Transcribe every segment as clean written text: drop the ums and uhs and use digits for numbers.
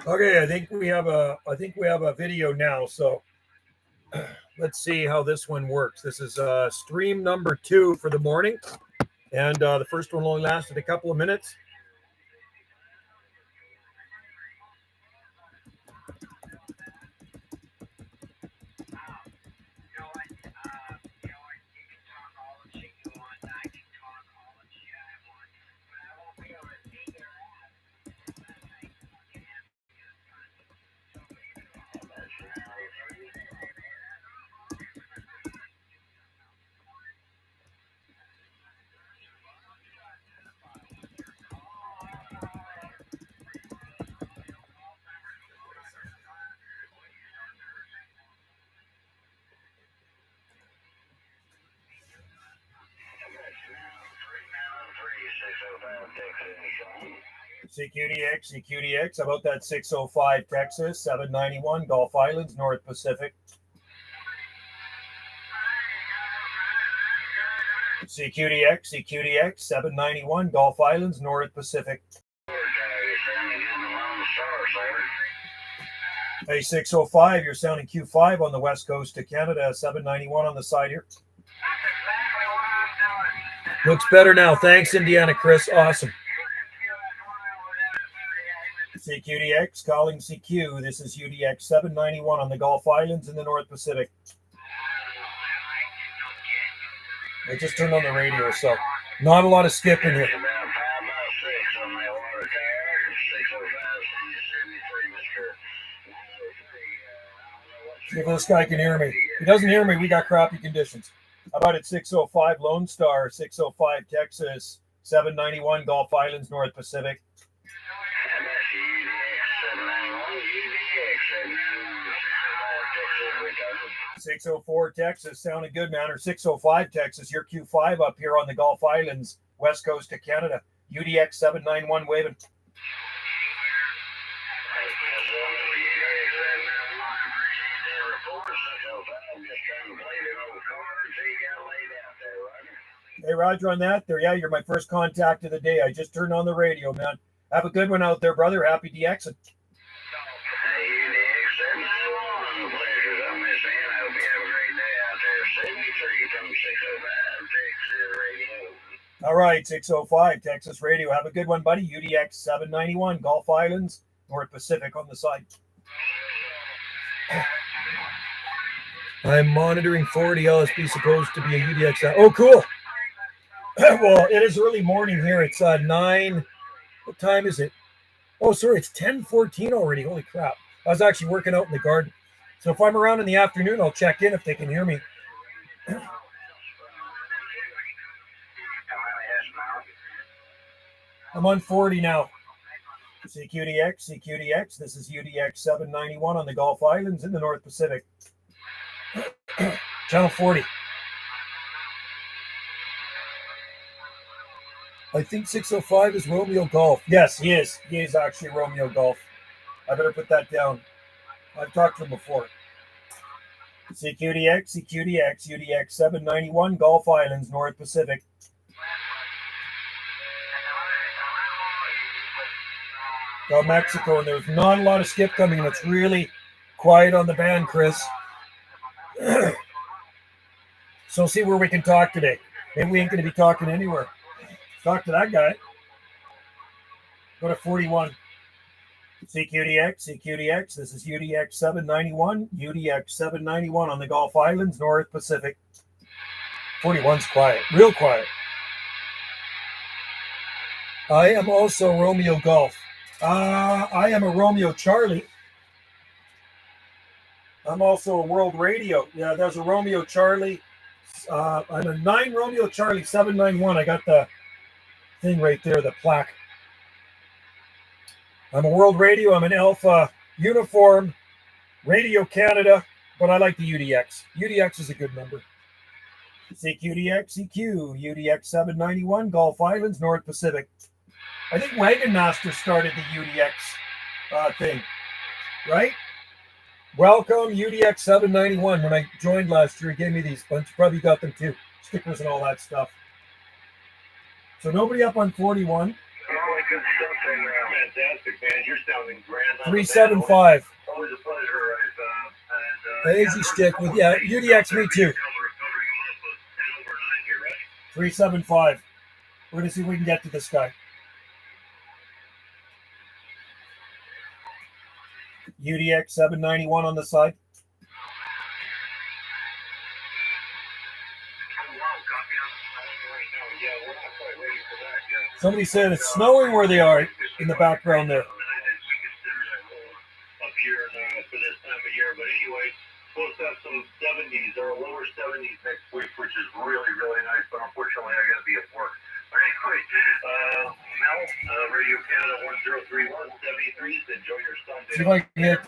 Okay, I think we have a video now, so let's see how this one works. This is stream number 2 for the morning, and the first one only lasted a couple of minutes. CQDX, about that 605 Texas, 791 Gulf Islands, North Pacific. CQDX, 791 Gulf Islands, North Pacific. Hey, 605, you're sounding Q5 on the west coast of Canada, 791 on the side here. Looks better now. Thanks, Indiana Chris. Awesome. CQDX, calling CQ. This is UDX 791 on the Gulf Islands in the North Pacific. I just turned on the radio, so not a lot of skipping here. See if this guy can hear me. If he doesn't hear me, we got crappy conditions. How about at 605 Lone Star, 605 Texas, 791 Gulf Islands, North Pacific. 604 Texas, sounding good, man. Or 605 Texas, you're Q5 up here on the Gulf Islands, west coast of Canada. UDX 791 waving. Hey, Roger, on that there. Yeah, you're my first contact of the day. I just turned on the radio, man. Have a good one out there, brother. Happy DXing. All right, 605 Texas Radio. Have a good one, buddy. UDX 791 Gulf Islands, North Pacific on the side. I'm monitoring 40 LSP, supposed to be a UDX. Oh, cool. Well, it is early morning here. It's 9. What time is it? Oh, sorry, it's 10:14 already. Holy crap. I was actually working out in the garden. So if I'm around in the afternoon, I'll check in if they can hear me. I'm on 40 now. CQDX. This is UDX 791 on the Gulf Islands in the North Pacific. Channel 40. I think 605 is Romeo Golf. Yes, he is. He is actually Romeo Golf. I better put that down. I've talked to him before. CQDX, UDX 791, Gulf Islands, North Pacific. Got Mexico, and there's not a lot of skip coming in. It's really quiet on the band, Chris. So see where we can talk today. Maybe we ain't going to be talking anywhere. Talk to that guy. Go to 41. CQDX. This is UDX 791. UDX 791 on the Gulf Islands, North Pacific. 41's quiet. Real quiet. I am also Romeo Golf. I am a Romeo Charlie. I'm also a World Radio. Yeah, there's a Romeo Charlie. I'm a 9 Romeo Charlie 791. I got the thing right there, the plaque. I'm a World Radio. I'm an Alpha Uniform Radio Canada, but I like the UDX. UDX is a good number. CQDX, UDX 791, Gulf Islands, North Pacific. I think Wagon Master started the UDX thing, right? Welcome, UDX 791. When I joined last year, he gave me these bunch. Probably got them too. Stickers and all that stuff. So nobody up on 41. Fantastic, man. You're sounding grand. 375. Always a pleasure. Easy stick with, yeah, UDX, me too. 375. We're going to see if we can get to this guy. UDX 791 on the side. Somebody said it's snowing where they are in the background there. Up here for this time of year, but anyway, supposed to have some 70s or lower 70s next week, which is really, really nice. But unfortunately, I got to be at work. But anyway, Mel, Radio Canada 1031 73s. Enjoy your Sunday. See if I can get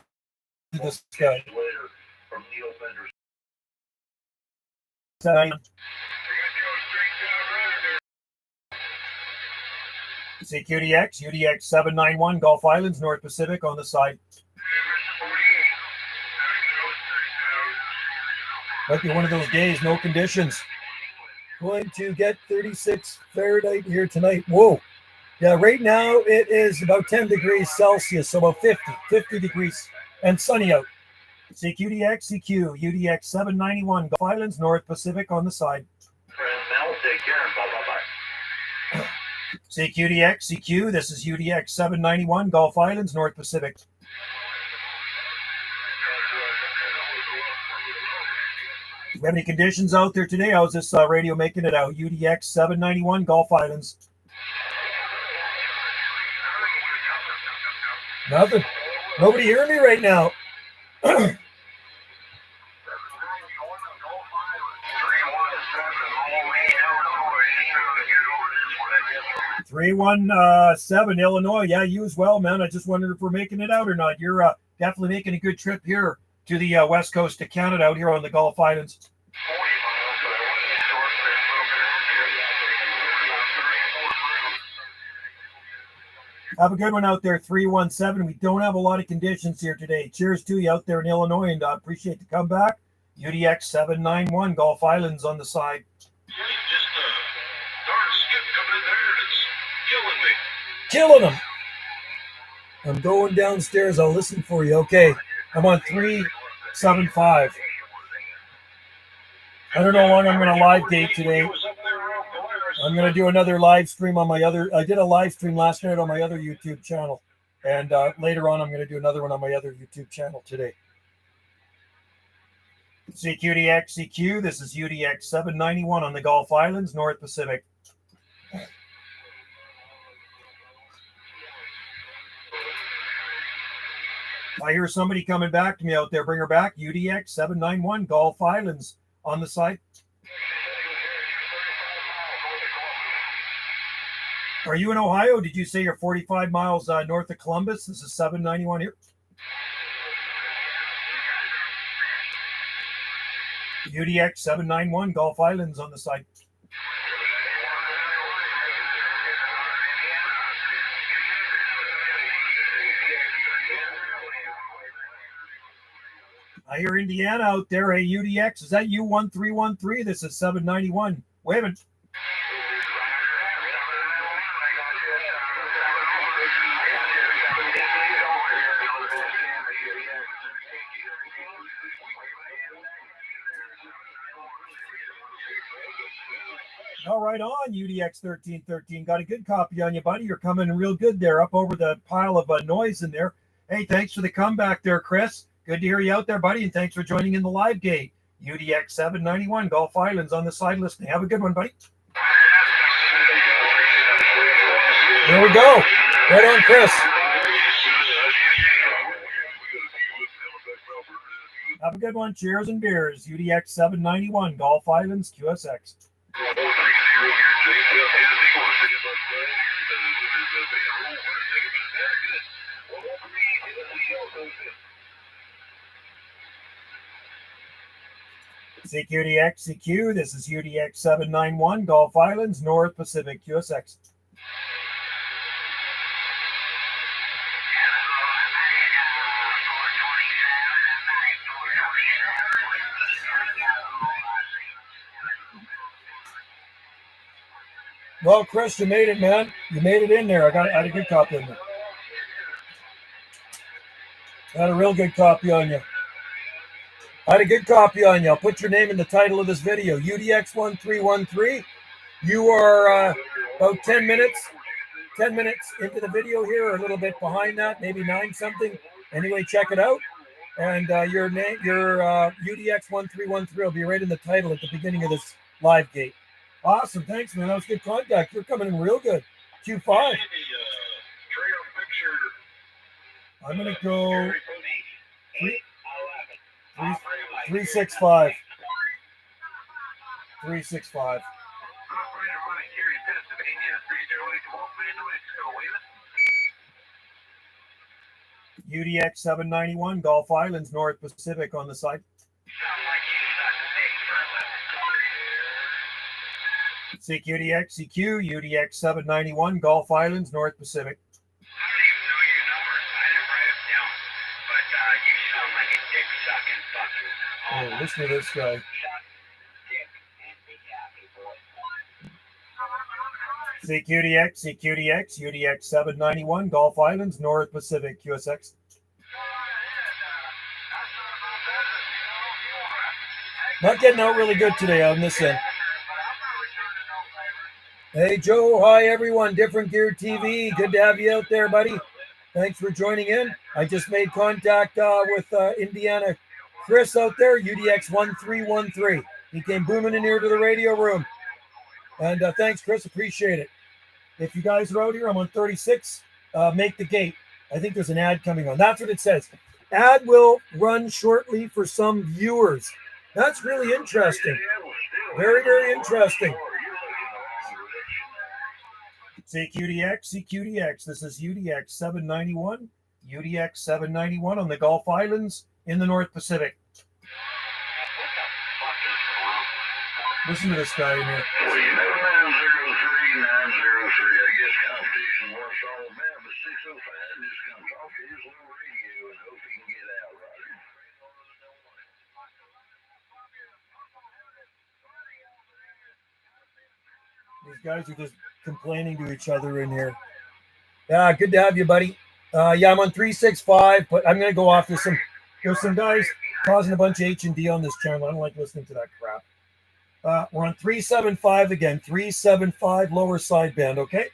to this guy. Later from Neil Bender. CQDX, UDX 791, Gulf Islands, North Pacific on the side. Might be one of those days, no conditions. Going to get 36 Fahrenheit here tonight. Whoa. Yeah, right now it is about 10 degrees Celsius, so about 50 degrees and sunny out. CQDX, CQ, UDX 791, Gulf Islands, North Pacific on the side. Take care. Bye-bye. CQDX, CQ, this is UDX 791, Gulf Islands, North Pacific. Do we have any conditions out there today? How's this radio making it out? UDX 791, Gulf Islands. Nothing. Nobody hearing me right now. 317 Illinois. Yeah, you as well, man. I just wondered if we're making it out or not. You're definitely making a good trip here to the west coast of Canada out here on the Gulf Islands. Have a good one out there, 317. We don't have a lot of conditions here today. Cheers to you out there in Illinois, and appreciate the comeback. UDX 791, Gulf Islands on the side. Killing them. I'm going downstairs. I'll listen for you. Okay. I'm on 375. I don't know how long I'm going to live date today. I'm going to do another live stream on my other. I did a live stream last night on my other YouTube channel. And later on, I'm going to do another one on my other YouTube channel today. CQDX, CQ. This is UDX 791 on the Gulf Islands, North Pacific. I hear somebody coming back to me out there. Bring her back. UDX 791, Gulf Islands on the site. Are you in Ohio? Did you say you're 45 miles north of Columbus? This is 791 here. UDX 791, Gulf Islands on the site. I hear Indiana out there, a UDX. Is that you 1313? This is 791. Wait a minute. All right, on UDX 1313. Got a good copy on you, buddy. You're coming real good there, up over the pile of noise in there. Hey, thanks for the comeback there, Chris. Good to hear you out there, buddy, and thanks for joining in the live gate. UDX 791, Gulf Islands on the side listening. Have a good one, buddy. There we go. Right on, Chris. Have a good one. Cheers and beers. UDX 791, Gulf Islands, QSX. CQDX, CQ, this is UDX 791, Gulf Islands, North Pacific, QSX. Oh, Chris, you made it, man. You made it in there. I had a good copy on you. I had a real good copy on you. I'll put your name in the title of this video. UDX1313. You are about 10 minutes into the video here, or a little bit behind that, maybe 9 something. Anyway, check it out. And your UDX1313 will be right in the title at the beginning of this live gate. Awesome. Thanks, man. That was good contact. You're coming in real good. Q5. I'm going to go 365. 365. UDX 791, Gulf Islands, North Pacific on the side. Seek UDX, CQ, UDX 791, Gulf Islands, North Pacific. Oh, listen to this guy. Seek UDX, CQDX, UDX 791, Gulf Islands, North Pacific, QSX. Not getting out really good today on this end. Hey, Joe. Hi, everyone. Different Gear TV. Good to have you out there, buddy. Thanks for joining in. I just made contact with Indiana Chris out there, UDX 1313. He came booming in here to the radio room. And thanks, Chris. Appreciate it. If you guys are out here, I'm on 36. Make the gate. I think there's an ad coming on. That's what it says. Ad will run shortly for some viewers. That's really interesting. Very, very interesting. CQDX, CQDX. This is UDX 791. UDX 791 on the Gulf Islands in the North Pacific. Listen to this guy in here. These guys are just complaining to each other in here. Yeah, good to have you, buddy. Yeah, I'm on 365, but I'm going to go off. There's some guys causing a bunch of H&D on this channel. I don't like listening to that crap. We're on 375 again. 375 lower sideband, okay?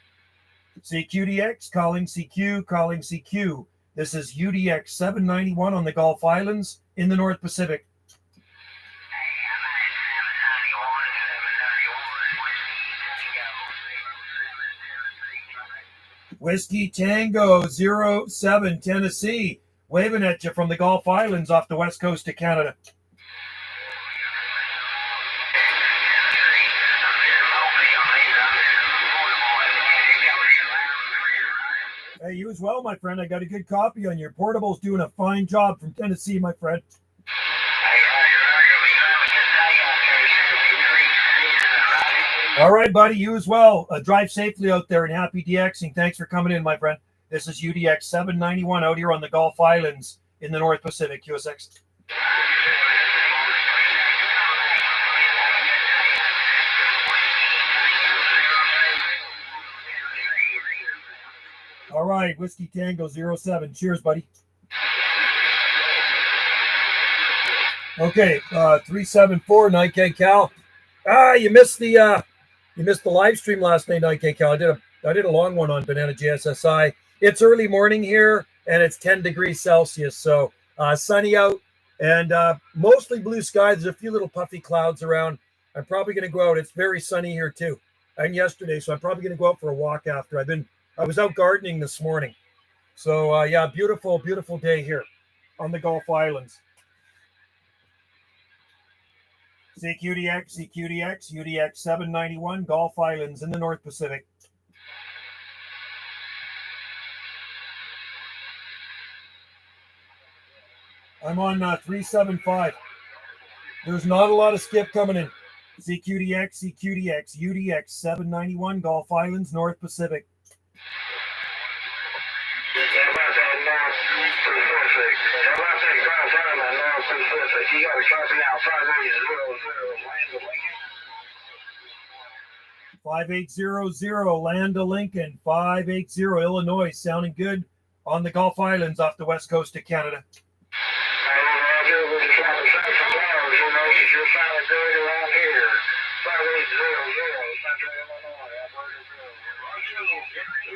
CQDX, calling CQ, calling CQ. This is UDX 791 on the Gulf Islands in the North Pacific. Whiskey Tango 07 Tennessee, waving at you from the Gulf Islands off the west coast of Canada. Hey, you as well, my friend. I got a good copy on your portable's doing a fine job from Tennessee, my friend. All right, buddy. You as well. Drive safely out there and happy DXing. Thanks for coming in, my friend. This is UDX 791 out here on the Gulf Islands in the North Pacific, QSX. All right, Whiskey Tango 07. Cheers, buddy. Okay, 374 Nike Cal. You missed the live stream last night, Nike Cal. I did a long one on Banana GSSI. It's early morning here, and it's 10 degrees Celsius, so sunny out and mostly blue sky. There's a few little puffy clouds around. I'm probably going to go out. It's very sunny here too, and yesterday, so I'm probably going to go out for a walk after. I was out gardening this morning, so yeah, beautiful, beautiful day here on the Gulf Islands. CQDX, CQDX, UDX 791, Gulf Islands in the North Pacific. I'm on 375. There's not a lot of skip coming in. CQDX, CQDX, UDX 791, Gulf Islands, North Pacific. 5800 Land of Lincoln, 580 Illinois, sounding good on the Gulf Islands off the west coast of Canada.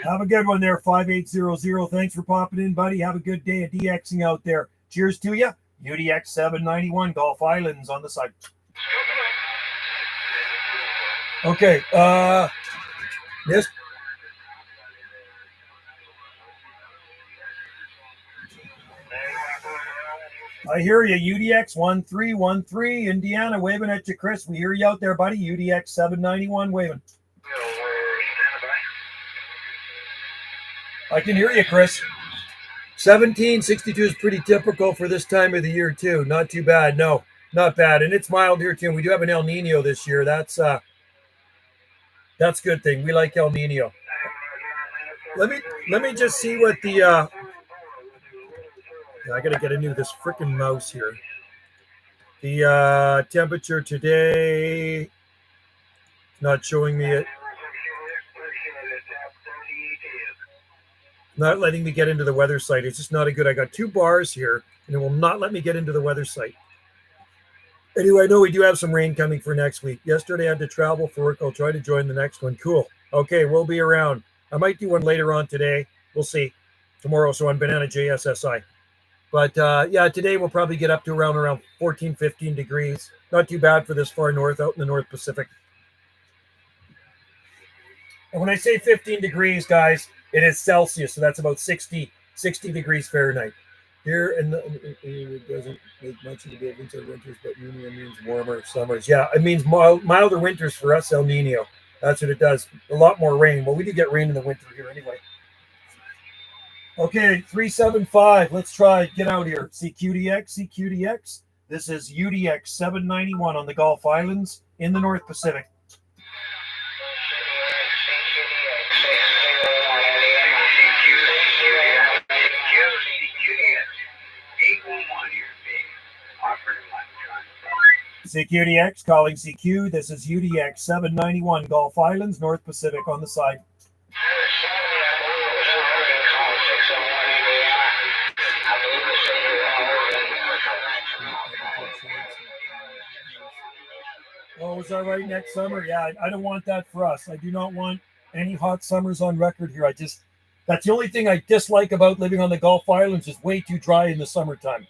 Have a good one there, 5800. Thanks for popping in, buddy. Have a good day of DXing out there. Cheers to you. UDX 791 Gulf Islands on the side. Okay, this. I hear you, UDX 1313, Indiana, waving at you, Chris. We hear you out there, buddy. UDX 791, waving. I can hear you, Chris. 1762 is pretty typical for this time of the year, too. Not too bad. No, not bad. And it's mild here, too. And we do have an El Nino this year. That's a good thing. We like El Nino. Let me just see what the I gotta get into this freaking mouse here. The temperature today, not showing me it. Not letting me get into the weather site. It's just not a good. I got 2 bars here, and it will not let me get into the weather site. Anyway, I know we do have some rain coming for next week. Yesterday I had to travel for work. I'll try to join the next one. Cool. Okay, we'll be around. I might do one later on today. We'll see. Tomorrow, so on Banana JSSI. But yeah, today we'll probably get up to around 14, 15 degrees. Not too bad for this far north, out in the North Pacific. And when I say 15 degrees, guys, it is Celsius, so that's about 60 degrees Fahrenheit. Here, and it doesn't make much of a difference in winters, but El Nino means warmer summers. Yeah, it means milder winters for us, El Nino. That's what it does. A lot more rain. Well, we do get rain in the winter here anyway. Okay, 375. Let's try. Get out here. CQDX. This is UDX 791 on the Gulf Islands in the North Pacific. CQDX calling CQ. This is UDX 791 Gulf Islands, North Pacific on the side. Oh, is that right? Next summer? Yeah, I don't want that for us. I do not want any hot summers on record here. That's the only thing I dislike about living on the Gulf Islands is way too dry in the summertime.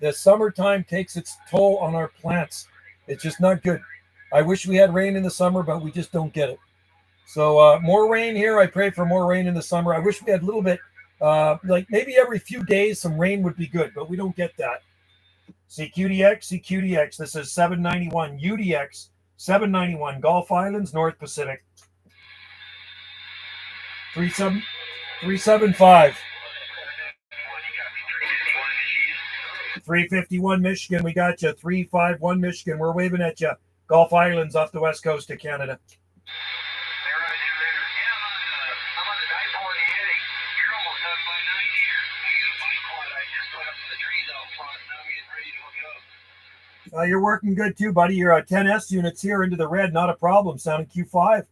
The summertime takes its toll on our plants. It's just not good. I wish we had rain in the summer, but we just don't get it. So more rain here. I pray for more rain in the summer. I wish we had a little bit, like maybe every few days some rain would be good, but we don't get that. CQDX. This is 791 UDX 791 Gulf Islands, North Pacific. 375. 351 Michigan, we got you. 351 Michigan, we're waving at you. Gulf Islands off the west coast of Canada. You're working good too, buddy. You're 10S units here into the red, not a problem. Sounding Q5.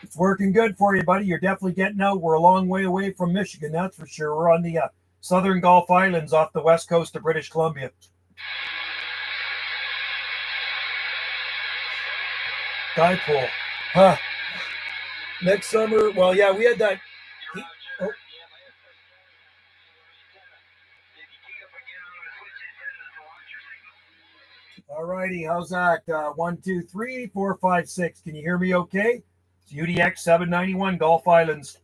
It's working good for you, buddy. You're definitely getting out. We're a long way away from Michigan, that's for sure. We're on the southern Gulf Islands off the west coast of British Columbia. Dipole. Huh. Next summer, well, yeah, we had that. Oh. All righty, how's that? 1, 2, 3, 4, 5, 6. Can you hear me okay? It's UDX 791 Gulf Islands.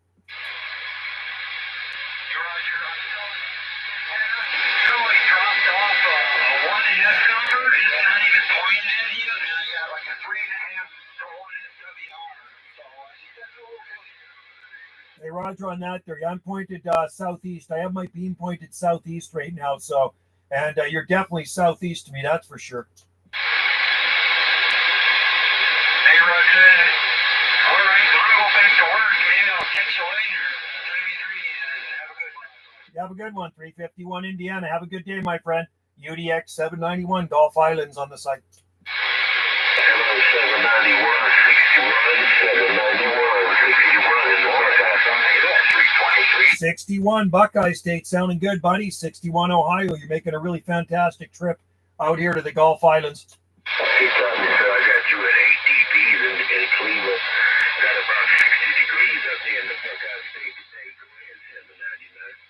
Hey, Roger, on that there. I'm pointed southeast. I have my beam pointed southeast right now, so, and you're definitely southeast to me, that's for sure. Hey, Roger. All right, I'm going to go back to work. Maybe I'll catch you later. 33, have a good one. You have a good one, 351 Indiana. Have a good day, my friend. UDX 791 Gulf Islands on the site. 61 Buckeye State, sounding good, buddy. 61 Ohio, you're making a really fantastic trip out here to the Gulf Islands. He told me, so I got you at 8 dBs in Cleveland. Got about 60 degrees up there in the Buckeye State today. Go ahead, 799,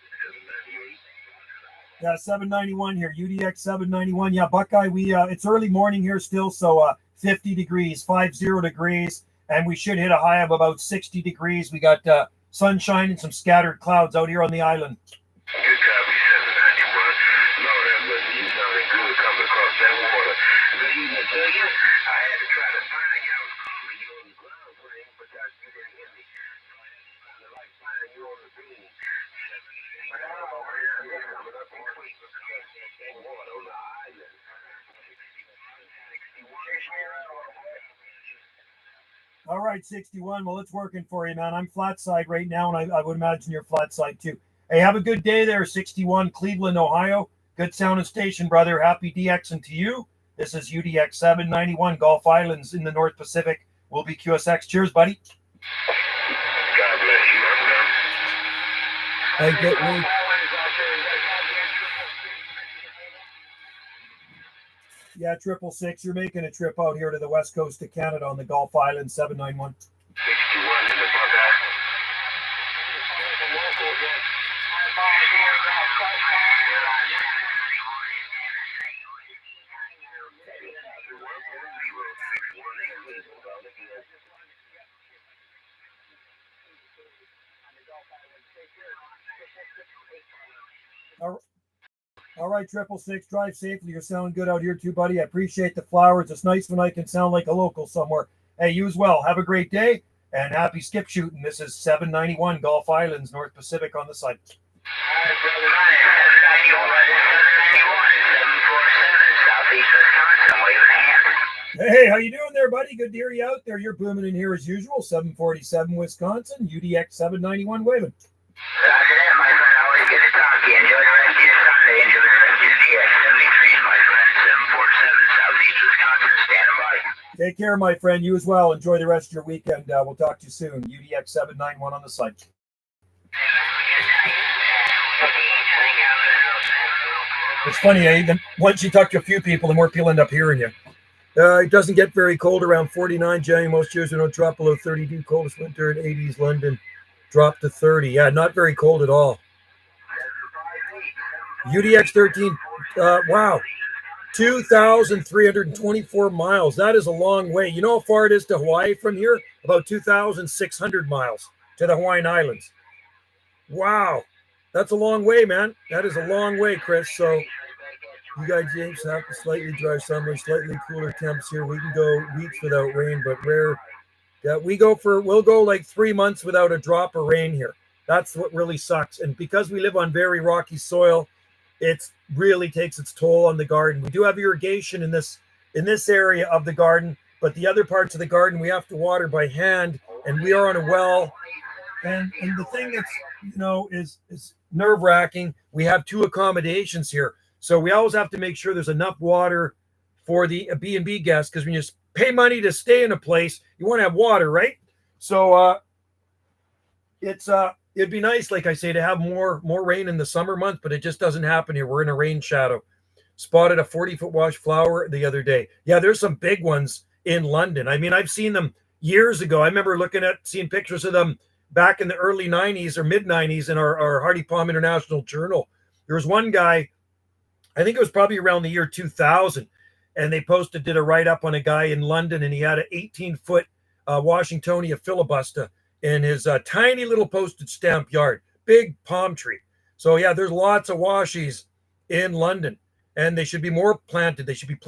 798. Yeah, 791 here, UDX 791. Yeah, Buckeye, it's early morning here still, so 50 degrees, 50 degrees, and we should hit a high of about 60 degrees. We got sunshine and some scattered clouds out here on the island. Good copy, 791. Lord have mercy, you sounding good coming across that water. Good evening to you. I had to try to find you. I was calling you on the ground plane, but you didn't hear me. So I had to try to find you on the beam. Over here, you're coming up in quick because there's that water on the island. 61. All right, 61. Well, it's working for you, man. I'm flat side right now, and I would imagine you're flat side too. Hey, have a good day there, 61, Cleveland, Ohio. Good sound and station, brother. Happy DXing to you. This is UDX 791 Gulf Islands in the North Pacific. We'll be QSX. Cheers, buddy. God bless you. I get me. Yeah, 666. You're making a trip out here to the west coast of Canada on the Gulf Islands, 791. 61 in the Buckeye. All right, 666. Drive safely. You're sounding good out here too, buddy. I appreciate the flowers. It's nice when I can sound like a local somewhere. Hey, you as well. Have a great day and happy skip shooting. This is 791 Gulf Islands, North Pacific on the site. Hey, how you doing there, buddy? Good to hear you out there. You're booming in here as usual. 747 Wisconsin, UDX 791 waving. That's it, my friend. Always good to talk to you. Enjoy the rest of your Sunday. Enjoy the rest of your DX 73, my friend. 747 Southeast Wisconsin. Standing by. Take care, my friend. You as well. Enjoy the rest of your weekend. We'll talk to you soon. UDX 791 on the site. It's funny, once you talk to a few people, the more people end up hearing you. It doesn't get very cold around 49 January. Most years we don't drop below 32. Coldest winter in 80s. London dropped to 30. Yeah, not very cold at all. UDX 13. Wow. 2,324 miles. That is a long way. You know how far it is to Hawaii from here? About 2,600 miles to the Hawaiian Islands. Wow. That's a long way, man. That is a long way, Chris. So you guys James have to slightly dry summer, slightly cooler temps here. We can go weeks without rain, but rare. Yeah, we'll go like 3 months without a drop of rain here. That's what really sucks. And because we live on very rocky soil, it really takes its toll on the garden. We do have irrigation in this area of the garden, but the other parts of the garden we have to water by hand, and we are on a well. And the thing that's is nerve-wracking, we have 2 accommodations here. So we always have to make sure there's enough water for the B&B guests, because when you pay money to stay in a place, you want to have water, right? So it'd be nice, like I say, to have more rain in the summer months, but it just doesn't happen here. We're in a rain shadow. Spotted a 40-foot wash flower the other day. Yeah, there's some big ones in London. I mean, I've seen them years ago. I remember seeing pictures of them back in the early 90s or mid-90s in our Hardy Palm International Journal. There was one guy, I think it was probably around the year 2000, and they did a write-up on a guy in London, and he had an 18-foot Washingtonia filibuster in his tiny little postage stamp yard, big palm tree. So yeah, there's lots of washies in London, and they should be more planted. They should be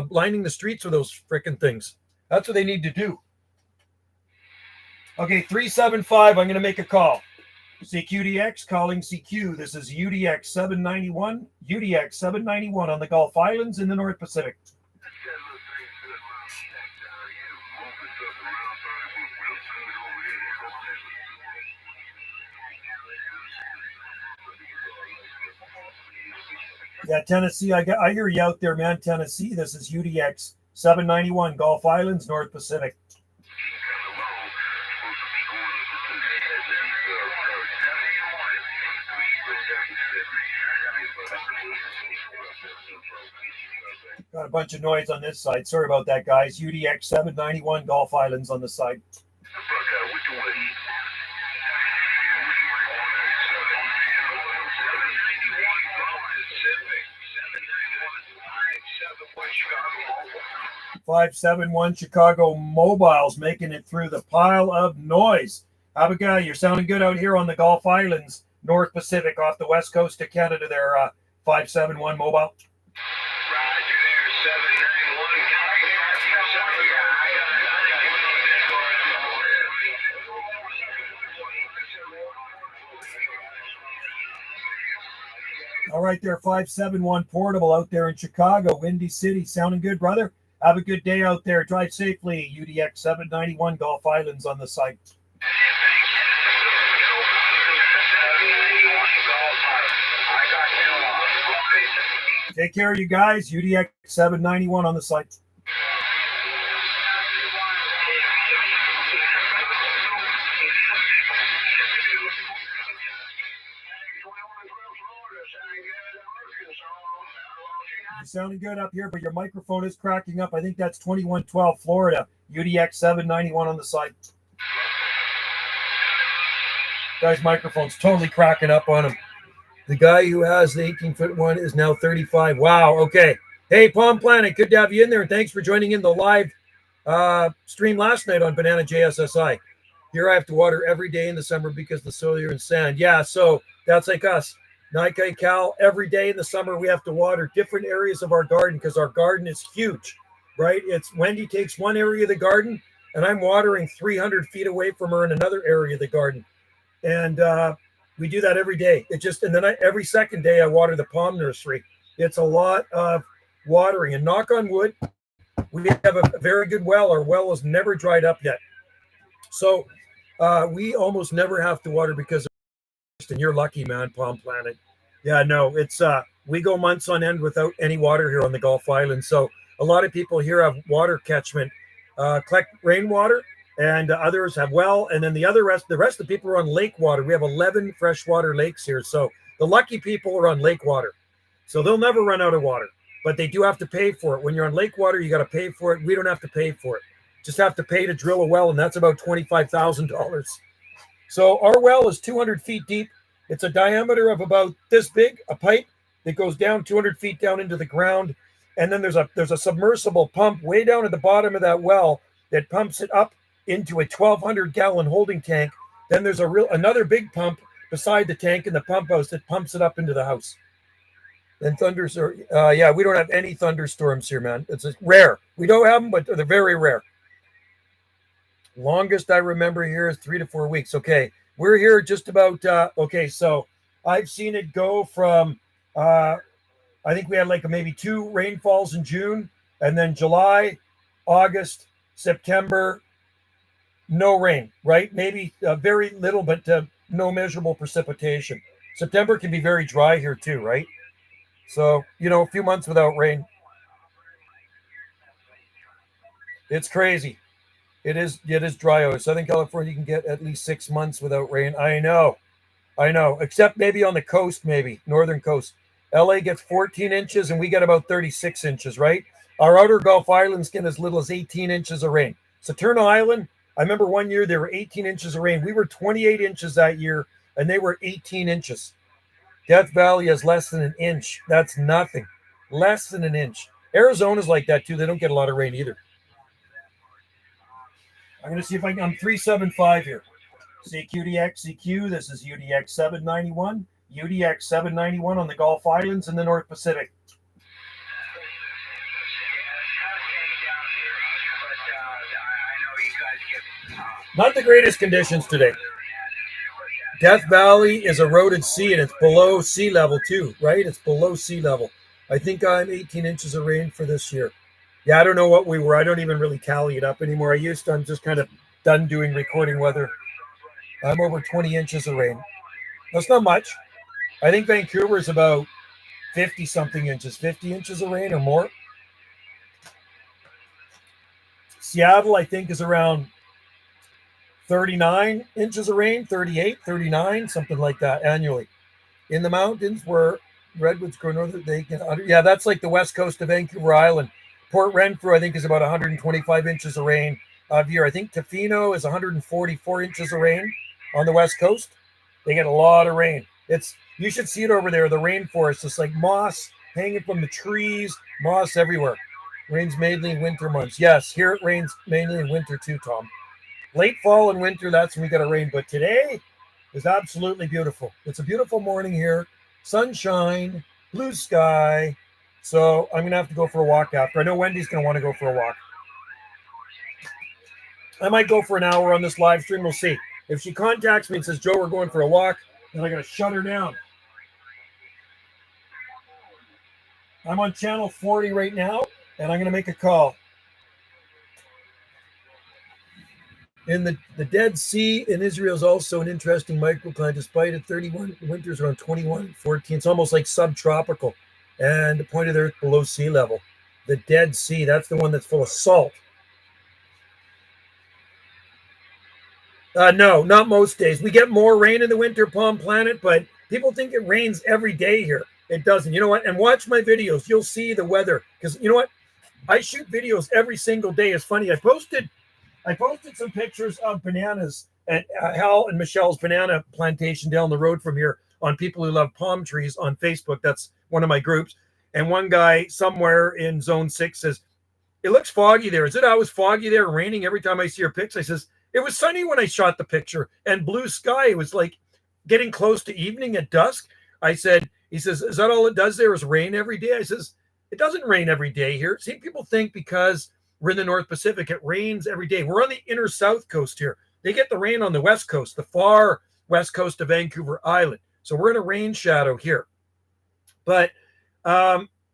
lining the streets with those freaking things. That's what they need to do. Okay, 375, I'm going to make a call. CQDX calling CQ. This is UDX 791, UDX 791 on the Gulf Islands in the North Pacific. Yeah, Tennessee. I hear you out there, man. Tennessee. This is UDX 791 Gulf Islands, North Pacific. Got a bunch of noise on this side. Sorry about that, guys. UDX 791 Gulf Islands on the side. Chicago. 571 Chicago Mobiles making it through the pile of noise. Abigail, you're sounding good out here on the Gulf Islands, North Pacific, off the west coast of Canada there, 571 Mobile. All right, there, 571 Portable out there in Chicago, Windy City. Sounding good, brother. Have a good day out there. Drive safely. UDX 791 Gulf Islands on the site. Take care, you guys. UDX 791 on the site. You're sounding good up here, but your microphone is cracking up. I think that's 2112 Florida. UDX 791 on the site. Guy's microphone's totally cracking up on him. The guy who has the 18-foot one is now 35. Wow. Okay. Hey, Palm Planet, good to have you in there. And thanks for joining in the live stream last night on Banana JSSI. Here I have to water every day in the summer because the soil and sand. Yeah, so that's like us. Nike Cal, every day in the summer we have to water different areas of our garden because our garden is huge, right? It's Wendy takes one area of the garden and I'm watering 300 feet away from her in another area of the garden. And we do that every day. And then every second day I water the palm nursery. It's a lot of watering, and knock on wood, we have a very good well. Our well has never dried up yet. So we almost never have to water because and you're lucky, man, Palm Planet. Yeah, no, it's we go months on end without any water here on the Gulf Islands. So a lot of people here have water catchment, collect rainwater, and others have well, and then the rest of the people are on lake water. We have 11 freshwater lakes here. So the lucky people are on lake water. So they'll never run out of water, but they do have to pay for it. When you're on lake water, you got to pay for it. We don't have to pay for it. Just have to pay to drill a well, and that's about $25,000. So our well is 200 feet deep. It's a diameter of about this big, a pipe that goes down 200 feet down into the ground. And then there's a submersible pump way down at the bottom of that well that pumps it up into a 1,200-gallon holding tank. Then there's another big pump beside the tank in the pump house that pumps it up into the house. And we don't have any thunderstorms here, man. It's rare. We don't have them, but they're very rare. Longest I remember here is 3 to 4 weeks. Okay, we're here just about, so I've seen it go from, I think we had like maybe 2 rainfalls in June, and then July, August, September, no rain, right? Maybe very little, but no measurable precipitation. September can be very dry here too, right? So, a few months without rain. It's crazy. It is dry out. Southern California, you can get at least 6 months without rain. I know. Except maybe on the coast, northern coast. LA gets 14 inches and we get about 36 inches, right? Our outer Gulf Islands get as little as 18 inches of rain. Saturno Island, I remember one year there were 18 inches of rain. We were 28 inches that year and they were 18 inches. Death Valley has less than an inch. That's nothing. Less than an inch. Arizona's like that too. They don't get a lot of rain either. I'm going to see if I'm 375 here. CQDX, CQ, this is UDX 791. UDX 791 on the Gulf Islands in the North Pacific. Not the greatest conditions today. Death Valley is eroded sea, and it's below sea level too, right? It's below sea level. I think I'm 18 inches of rain for this year. Yeah, I don't know what we were. I don't even really tally it up anymore. I'm just kind of done doing recording weather. I'm over 20 inches of rain. That's not much. I think Vancouver is about 50 something inches, 50 inches of rain or more. Seattle, I think, is around 39 inches of rain, 38, 39, something like that annually. In the mountains where redwoods grow north, they get yeah, that's like the west coast of Vancouver Island. Port Renfrew, I think, is about 125 inches of rain a year. I think Tofino is 144 inches of rain on the west coast. They get a lot of rain. You should see it over there, the rainforest. It's like moss hanging from the trees, moss everywhere. Rains mainly in winter months. Yes, here it rains mainly in winter too, Tom. Late fall and winter, that's when we got a rain. But today is absolutely beautiful. It's a beautiful morning here. Sunshine, blue sky. So I'm going to have to go for a walk after. I know Wendy's going to want to go for a walk. I might go for an hour on this live stream. We'll see. If she contacts me and says, Joe, we're going for a walk, then I got to shut her down. I'm on channel 40 right now, and I'm going to make a call. In the Dead Sea in Israel is also an interesting microclimate. Despite it, 31 winters around 21, 14. It's almost like subtropical, and the point of the Earth below sea level. The Dead Sea, that's the one that's full of salt. No, not most days. We get more rain in the winter, Palm Planet, but people think it rains every day here. It doesn't. You know what? And watch my videos. You'll see the weather. Because you know what? I shoot videos every single day. It's funny. I posted some pictures of bananas at Hal and Michelle's banana plantation down the road from here on People Who Love Palm Trees on Facebook. That's one of my groups. And one guy somewhere in Zone 6 says, it looks foggy there. Is it always foggy there, raining every time I see your pics? I says, it was sunny when I shot the picture and blue sky. It was like getting close to evening at dusk. He says, is that all it does there is rain every day? I says, it doesn't rain every day here. See, people think because we're in the North Pacific, it rains every day. We're on the inner south coast here. They get the rain on the west coast, the far west coast of Vancouver Island. So we're in a rain shadow here. But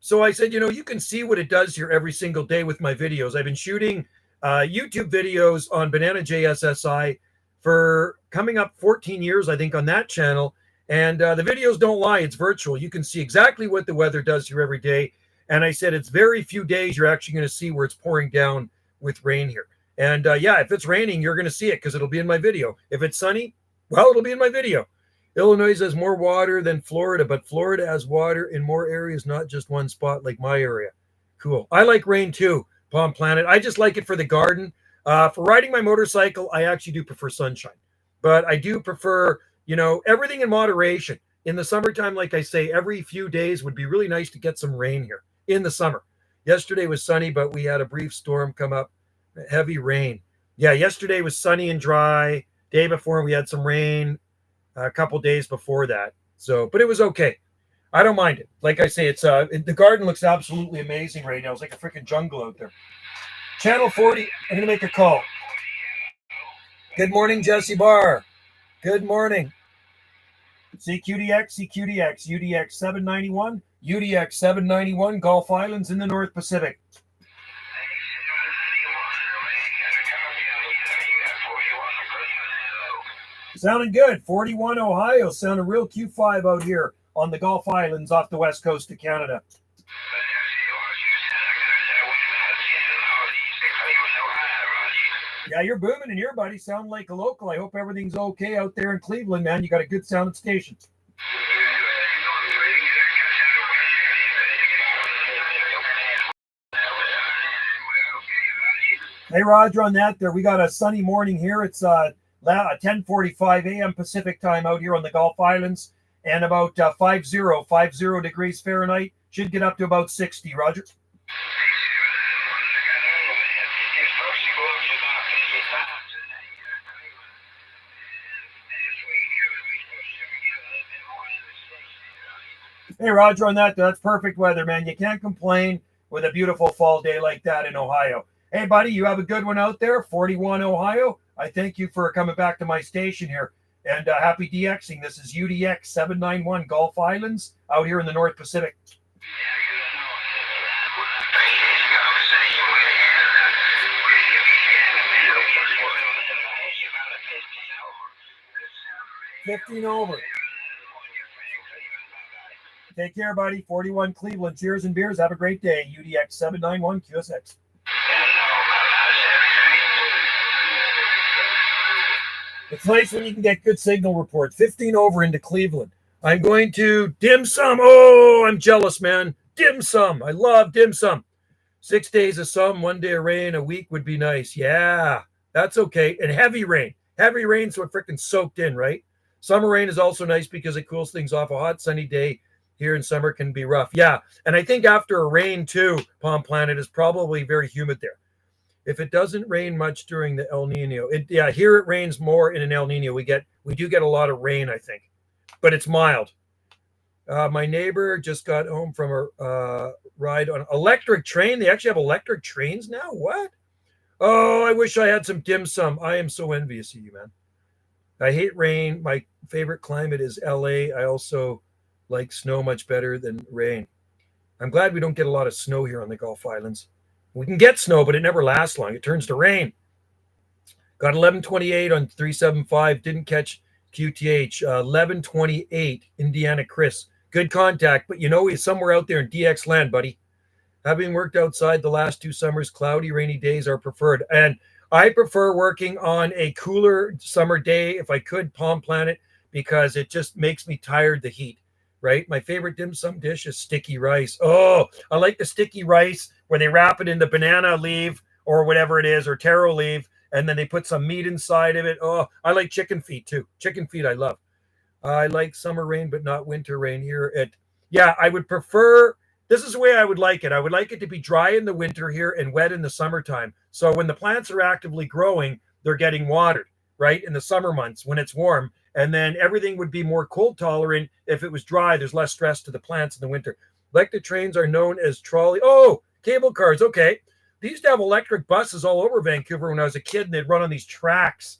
so I said, you can see what it does here every single day with my videos. I've been shooting YouTube videos on Banana JSSI for coming up 14 years, I think, on that channel. And the videos don't lie. It's virtual. You can see exactly what the weather does here every day. And I said, it's very few days you're actually going to see where it's pouring down with rain here. And if it's raining, you're going to see it because it'll be in my video. If it's sunny, well, it'll be in my video. Illinois has more water than Florida, but Florida has water in more areas, not just one spot like my area. Cool. I like rain too, Palm Planet. I just like it for the garden. For riding my motorcycle, I actually do prefer sunshine. But I do prefer, everything in moderation. In the summertime, like I say, every few days would be really nice to get some rain here in the summer. Yesterday was sunny, but we had a brief storm come up, heavy rain. Yeah, yesterday was sunny and dry. Day before, we had some rain a couple days before that. So, but it was okay. I don't mind it. Like I say, it's the garden looks absolutely amazing right now. It's like a freaking jungle out there. Channel 40, I'm going to make a call. Good morning, Jesse Barr. Good morning. CQDX, UDX 791, UDX 791, Gulf Islands in the North Pacific. Sounding good. 41 Ohio, sounding real Q5 out here on the Gulf Islands off the west coast of Canada. Yeah, you're booming in here, buddy. Sound like a local. I hope everything's okay out there in Cleveland, man. You got a good sounding station. Hey, Roger, on that there, we got a sunny morning here. It's 10:45 a.m. Pacific time out here on the Gulf Islands, and about 50 degrees Fahrenheit. Should get up to about 60, Roger. Hey, Roger, on that, that's perfect weather, man. You can't complain with a beautiful fall day like that in Ohio. Hey, buddy, you have a good one out there, 41 Ohio. I thank you for coming back to my station here. And happy DXing. This is UDX 791 Gulf Islands out here in the North Pacific. 15 over. Take care, buddy. 41 Cleveland. Cheers and beers. Have a great day. UDX 791 QSX. It's nice when you can get good signal reports. 15 over into Cleveland. I'm going to dim sum. Oh, I'm jealous, man. Dim sum. I love dim sum. 6 days of sun, 1 day of rain, a week would be nice. Yeah, that's okay. And heavy rain. Heavy rain, so it freaking soaked in, right? Summer rain is also nice because it cools things off. A hot, sunny day here in summer can be rough. Yeah, and I think after a rain, too, Palm Planet is probably very humid there. If it doesn't rain much during the El Nino, here it rains more in an El Nino. We do get a lot of rain, I think, but it's mild. My neighbor just got home from a ride on electric train. They actually have electric trains now. What? Oh, I wish I had some dim sum. I am so envious of you, man. I hate rain. My favorite climate is LA. I also like snow much better than rain. I'm glad we don't get a lot of snow here on the Gulf Islands. We can get snow, but it never lasts long. It turns to rain. Got 1128 on 375. Didn't catch QTH. 1128, Indiana Chris. Good contact, but he's somewhere out there in DX land, buddy. Having worked outside the last 2 summers, cloudy, rainy days are preferred. And I prefer working on a cooler summer day, if I could, Palm Planet, because it just makes me tired, the heat, right? My favorite dim sum dish is sticky rice. Oh, I like the sticky rice where they wrap it in the banana leaf or whatever it is, or taro leaf, and then they put some meat inside of it. Oh, I like chicken feet too. Chicken feet I love. I like summer rain, but not winter rain here. I would prefer, this is the way I would like it. I would like it to be dry in the winter here and wet in the summertime. So when the plants are actively growing, they're getting watered, right? In the summer months when it's warm. And then everything would be more cold tolerant. If it was dry, there's less stress to the plants in the winter. Electric trains are known as trolley. Oh, cable cars. Okay. They used to have electric buses all over Vancouver when I was a kid, and they'd run on these tracks.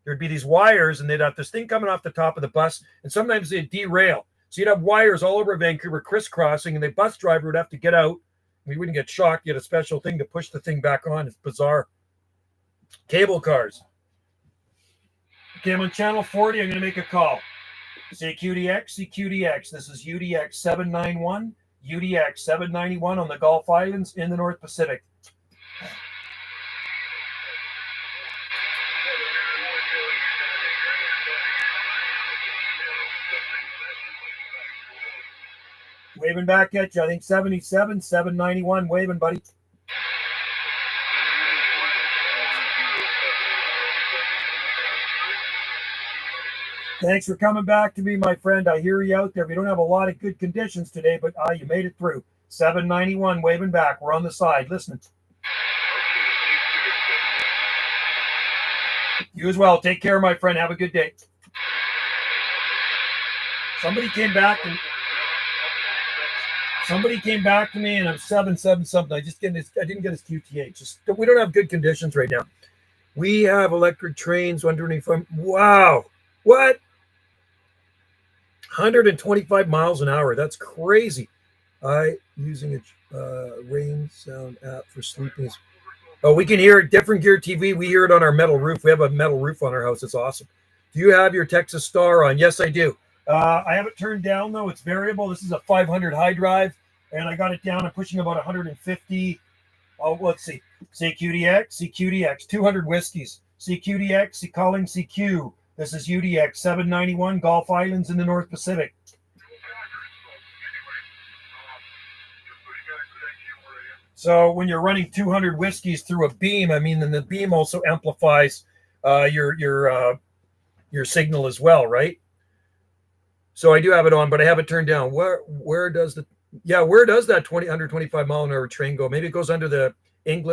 There'd be these wires, and they'd have this thing coming off the top of the bus, and sometimes they'd derail. So you'd have wires all over Vancouver crisscrossing, and the bus driver would have to get out. We wouldn't get shocked. You had a special thing to push the thing back on. It's bizarre. Cable cars. Okay, I'm on channel 40. I'm going to make a call. CQDX, CQDX. This is UDX 791, UDX 791 on the Gulf Islands in the North Pacific. Waving back at you. I think 77, 791. Waving, buddy. Thanks for coming back to me, my friend. I hear you out there. We don't have a lot of good conditions today, but you made it through. 791, waving back. We're on the side. Listening. You as well. Take care, my friend. Have a good day. Somebody came back to me, and I'm 7 something. I didn't get his QTH. We don't have good conditions right now. We have electric trains. Wondering if wow, what? 125 miles an hour. That's crazy. Using a rain sound app for sleeping. Oh, we can hear it. Different Gear TV. We hear it on our metal roof. We have a metal roof on our house. It's awesome. Do you have your Texas Star on? Yes, I do. I have it turned down, though. It's variable. This is a 500 high drive, and I got it down. I'm pushing about 150. Oh, let's see. CQDX, CQDX, 200 whiskeys. CQDX, calling CQ. This is UDX 791, Gulf Islands in the North Pacific. So when you're running 200 whiskeys through a beam, then the beam also amplifies your signal as well, right? So I do have it on, but I have it turned down. Where does that 125 mile an hour train go? Maybe it goes under the thing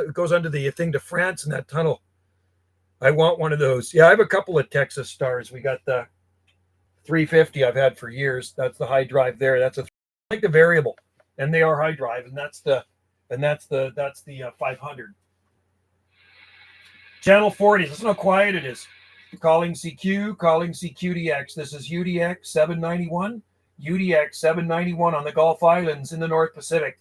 to France in that tunnel. I want one of those. Yeah, I have a couple of Texas Stars. We got the 350 I've had for years. That's the high drive there. I like the variable, and they are high drive, and that's the 500. Channel 40. Listen how quiet it is. Calling CQ, calling CQDX. This is UDX 791, UDX 791 on the Gulf Islands in the North Pacific.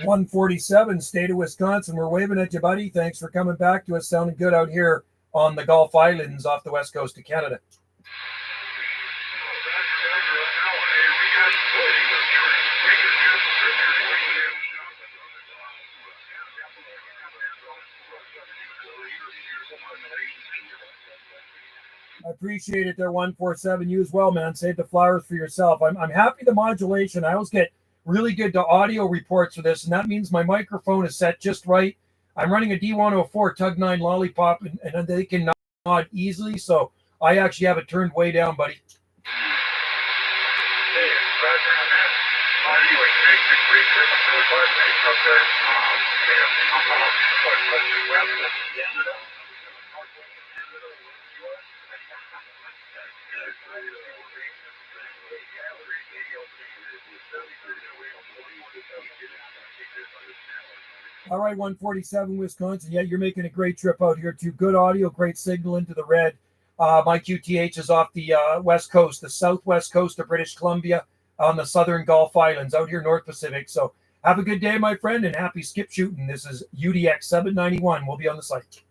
.147, state of Wisconsin. We're waving at you, buddy. Thanks for coming back to us. Sounding good out here on the Gulf Islands off the west coast of Canada. I appreciate it there, 147. You as well, man. Save the flowers for yourself. I'm happy the modulation. I always get really good audio reports for this, and that means my microphone is set just right. I'm running a D104 Tug 9 Lollipop, and they can nod easily, so I actually have it turned way down, buddy. All right, 147 Wisconsin. Yeah, you're making a great trip out here too. Good audio, great signal into the red. My QTH is off the west coast, the southwest coast of British Columbia on the southern Gulf Islands out here, North Pacific. So have a good day, my friend, and happy skip shooting. This is UDX 791. We'll be on the site.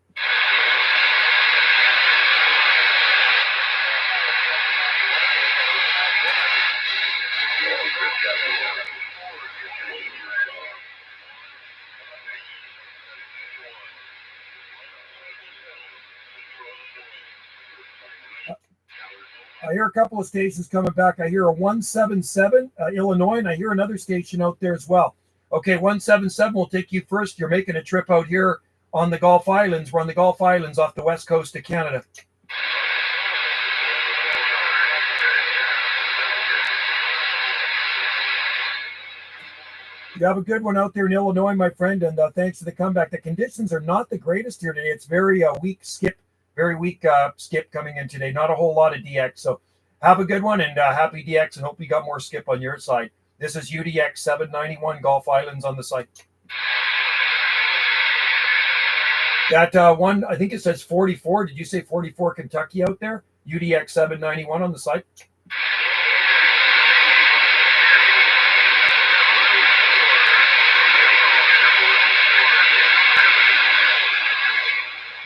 I hear a couple of stations coming back. I hear a 177 Illinois, and I hear another station out there as well. Okay, 177 will take you first. You're making a trip out here on the Gulf Islands. We're on the Gulf Islands off the west coast of Canada. You have a good one out there in Illinois, my friend, and thanks for the comeback. The conditions are not the greatest here today. It's very weak skip coming in today. Not a whole lot of DX. So have a good one and happy DX, and hope you got more skip on your side. This is UDX 791 Gulf Islands on the site. That one, I think it says 44. Did you say 44 Kentucky out there? UDX 791 on the site.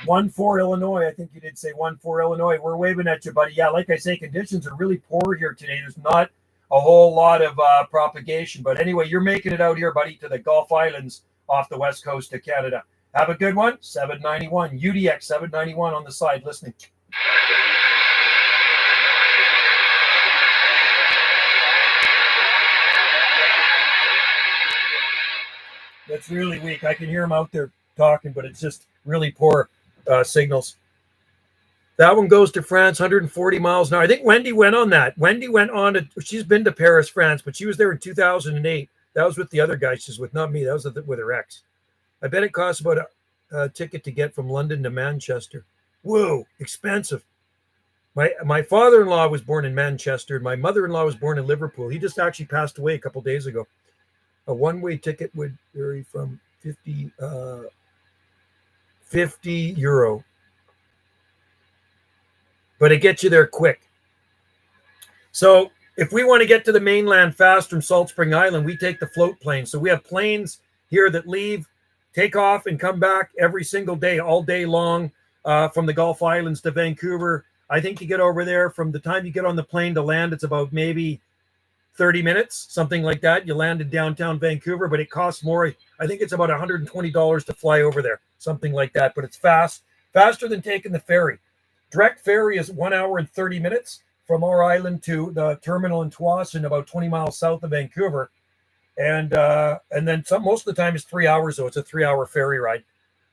One four Illinois. I think you did say 1-4 Illinois. We're waving at you, buddy. Yeah, like I say, conditions are really poor here today. There's not a whole lot of propagation. But anyway, you're making it out here, buddy, to the Gulf Islands off the west coast of Canada. Have a good one. 791, UDX 791 on the side listening. That's really weak. I can hear them out there talking, but it's just really poor signals. That one goes to France, 140 miles an hour. I think Wendy went on that. Wendy went on to, she's been to Paris, France, but she was there in 2008. That was with the other guy. She's with, not me. That was with her ex. I bet it costs about a ticket to get from London to Manchester. Whoa, expensive. My father-in-law was born in Manchester. My mother-in-law was born in Liverpool. He just actually passed away a couple days ago. A one-way ticket would vary from 50 euro. But it gets you there quick. So if we want to get to the mainland fast from Salt Spring Island, we take the float plane. So we have planes here that leave, take off, and come back every single day, all day long, from the Gulf Islands to Vancouver. I think you get over there, from the time you get on the plane to land, it's about maybe 30 minutes, something like that. You land in downtown Vancouver, but it costs more. I think it's about $120 to fly over there, something like that. But it's faster than taking the ferry. Direct ferry is 1 hour and 30 minutes from our island to the terminal in Tsawwassen, about 20 miles south of Vancouver. And then most of the time it's 3 hours, though. It's a 3-hour ferry ride.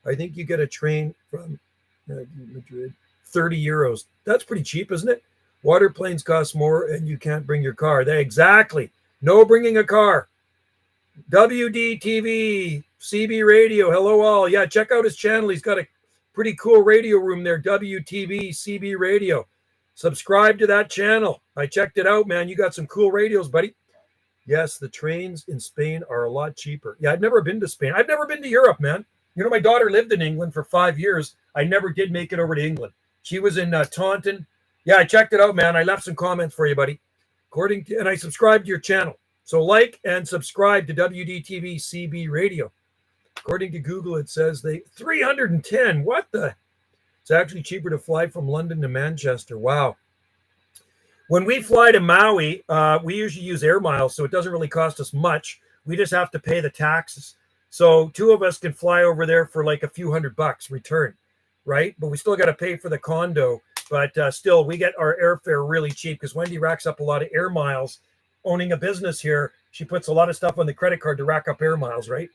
I think you get a train from Madrid, 30 euros. That's pretty cheap, isn't it? Water planes cost more, and you can't bring your car. Exactly. No bringing a car. WDTV, CB Radio. Hello, all. Yeah, check out his channel. He's got a pretty cool radio room there. WTV, CB Radio. Subscribe to that channel. I checked it out, man. You got some cool radios, buddy. Yes, the trains in Spain are a lot cheaper. Yeah, I've never been to Spain. I've never been to Europe, man. You know, my daughter lived in England for 5 years. I never did make it over to England. She was in Taunton. Yeah, I checked it out, man. I left some comments for you, buddy. And I subscribed to your channel. So like and subscribe to WDTV CB Radio. According to Google, it says 310. What the? It's actually cheaper to fly from London to Manchester. Wow. When we fly to Maui, we usually use air miles, so it doesn't really cost us much. We just have to pay the taxes. So two of us can fly over there for like a few $100 return, right? But we still got to pay for the condo. But still, we get our airfare really cheap because Wendy racks up a lot of air miles. Owning a business here, she puts a lot of stuff on the credit card to rack up air miles, right?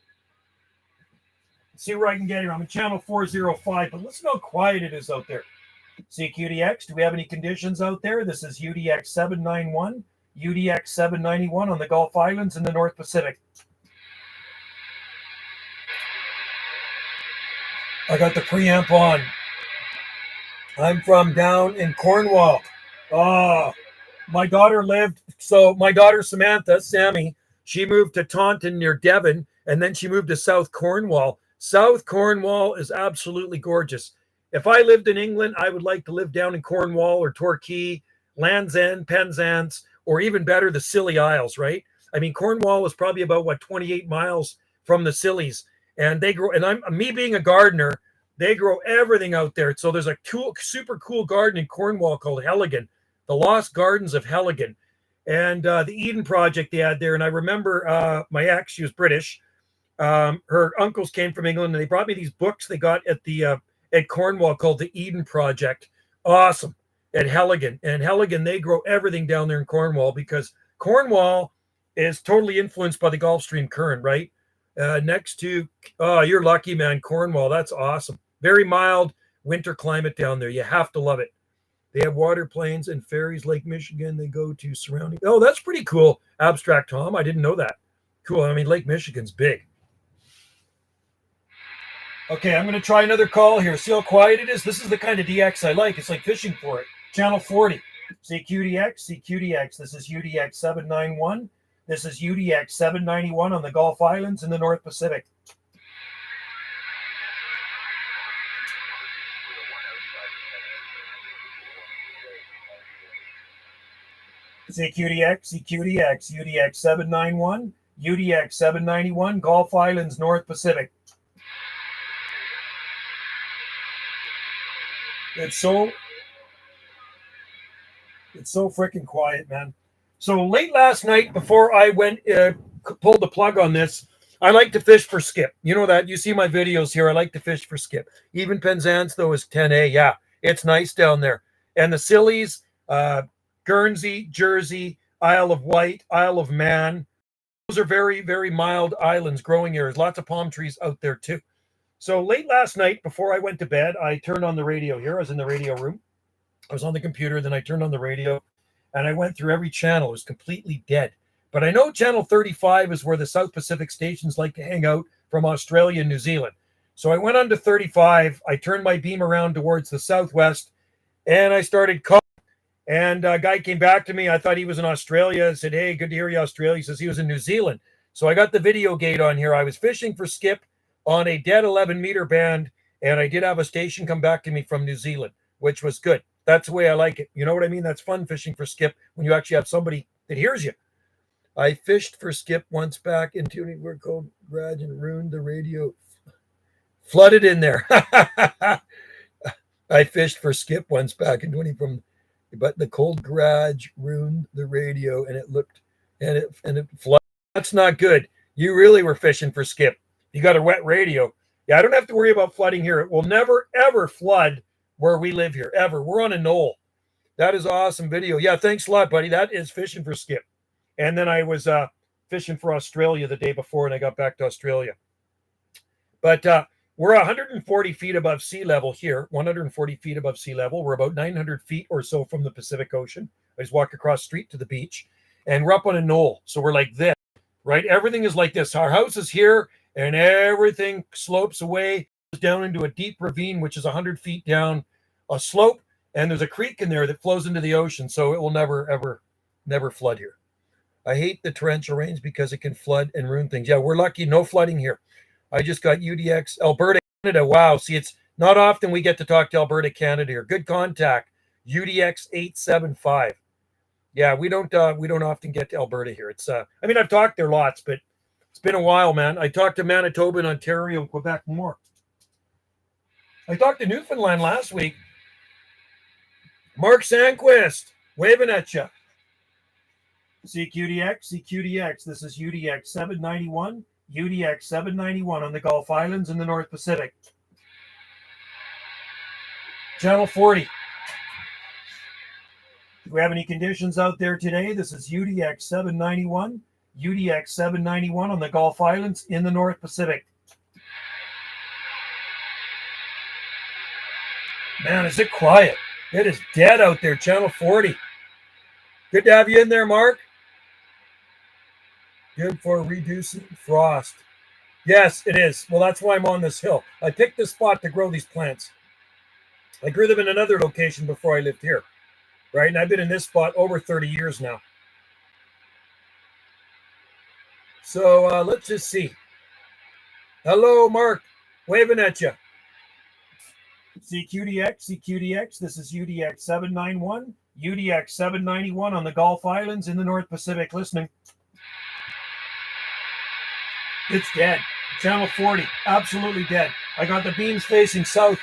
Let's see where I can get here. I'm in channel 405, but listen how quiet it is out there. Seek UDX. Do we have any conditions out there? This is UDX 791, UDX 791 on the Gulf Islands in the North Pacific. I got the preamp on. I'm from down in Cornwall. My daughter my daughter Samantha, Sammy, she moved to Taunton near Devon, and then she moved to South Cornwall. South Cornwall is absolutely gorgeous. If I lived in England, I would like to live down in Cornwall or Torquay, Land's End, Penzance, or even better, the Scilly Isles, right? I mean, Cornwall is probably about, 28 miles from the Scillies. And they grow, and me being a gardener, they grow everything out there. So there's a super cool garden in Cornwall called Helligan, the Lost Gardens of Helligan. And the Eden Project they had there. And I remember my ex, she was British. Her uncles came from England, and they brought me these books they got at Cornwall called the Eden Project. Awesome. At Helligan. And Helligan, they grow everything down there in Cornwall because Cornwall is totally influenced by the Gulf Stream current, right? Next to, you're lucky, man, Cornwall. That's awesome. Very mild winter climate down there. You have to love it. They have water planes and ferries, Lake Michigan. They go to surrounding. Oh, that's pretty cool. Abstract Tom. I didn't know that. Cool. I mean, Lake Michigan's big. Okay, I'm going to try another call here. See how quiet it is? This is the kind of DX I like. It's like fishing for it. Channel 40. CQDX, CQDX. This is UDX 791. This is UDX 791 on the Gulf Islands in the North Pacific. CQDX, CQDX, UDX 791, UDX 791, Gulf Islands, North Pacific. It's so freaking quiet, man. So late last night, before I went pulled the plug on this, I like to fish for skip. You know that. You see my videos here. I like to fish for skip. Even Penzance, though, is 10A. Yeah, it's nice down there. And the Scillies, Guernsey, Jersey, Isle of Wight, Isle of Man. Those are very, very mild islands, growing areas. Lots of palm trees out there, too. So late last night, before I went to bed, I turned on the radio here. I was in the radio room. I was on the computer. Then I turned on the radio, and I went through every channel. It was completely dead. But I know channel 35 is where the South Pacific stations like to hang out from Australia and New Zealand. So I went on to 35. I turned my beam around towards the southwest, and I started calling. And a guy came back to me. I thought he was in Australia. I said, hey, good to hear you, Australia. He says he was in New Zealand. So I got the video gate on here. I was fishing for skip on a dead 11-meter band, and I did have a station come back to me from New Zealand, which was good. That's the way I like it. You know what I mean? That's fun fishing for skip when you actually have somebody that hears you. I fished for skip once back in tuning work called garage and ruined the radio. Flooded in there. I fished for skip once back in 20 from, but the cold garage ruined the radio, and it flooded. That's not good. You really were fishing for skip. You got a wet radio. Yeah, I don't have to worry about flooding here. It will never, ever flood where we live here, ever. We're on a knoll. That is awesome video. Yeah, thanks a lot, buddy. That is fishing for skip. And then I was fishing for Australia the day before, and I got back to Australia. But we're 140 feet above sea level here, 140 feet above sea level. We're about 900 feet or so from the Pacific Ocean. I just walk across the street to the beach, and we're up on a knoll. So we're like this, right? Everything is like this. Our house is here, and everything slopes away down into a deep ravine, which is 100 feet down a slope. And there's a creek in there that flows into the ocean. So it will never, ever, never flood here. I hate the torrential rains because it can flood and ruin things. Yeah, we're lucky. No flooding here. I just got UDX Alberta, Canada. Wow. See, it's not often we get to talk to Alberta, Canada here. Good contact. UDX 875. Yeah, we don't often get to Alberta here. It's I mean, I've talked there lots, but it's been a while, man. I talked to Manitoba and Ontario and Quebec more. I talked to Newfoundland last week. Mark Sandquist, waving at you. CQDX. This is UDX 791. UDX 791 on the Gulf Islands in the North Pacific. Channel 40. Do we have any conditions out there today? This is UDX 791. UDX 791 on the Gulf Islands in the North Pacific. Man, is it quiet? It is dead out there, Channel 40. Good to have you in there, Mark. Good for reducing frost. Yes, it is. Well, that's why I'm on this hill. I picked this spot to grow these plants. I grew them in another location before I lived here, right? And I've been in this spot over 30 years now. So let's just see. Hello, Mark. Waving at you. CQDX. This is UDX 791. UDX 791 on the Gulf Islands in the North Pacific. Listening. It's dead. Channel 40, absolutely dead. I got the beams facing south,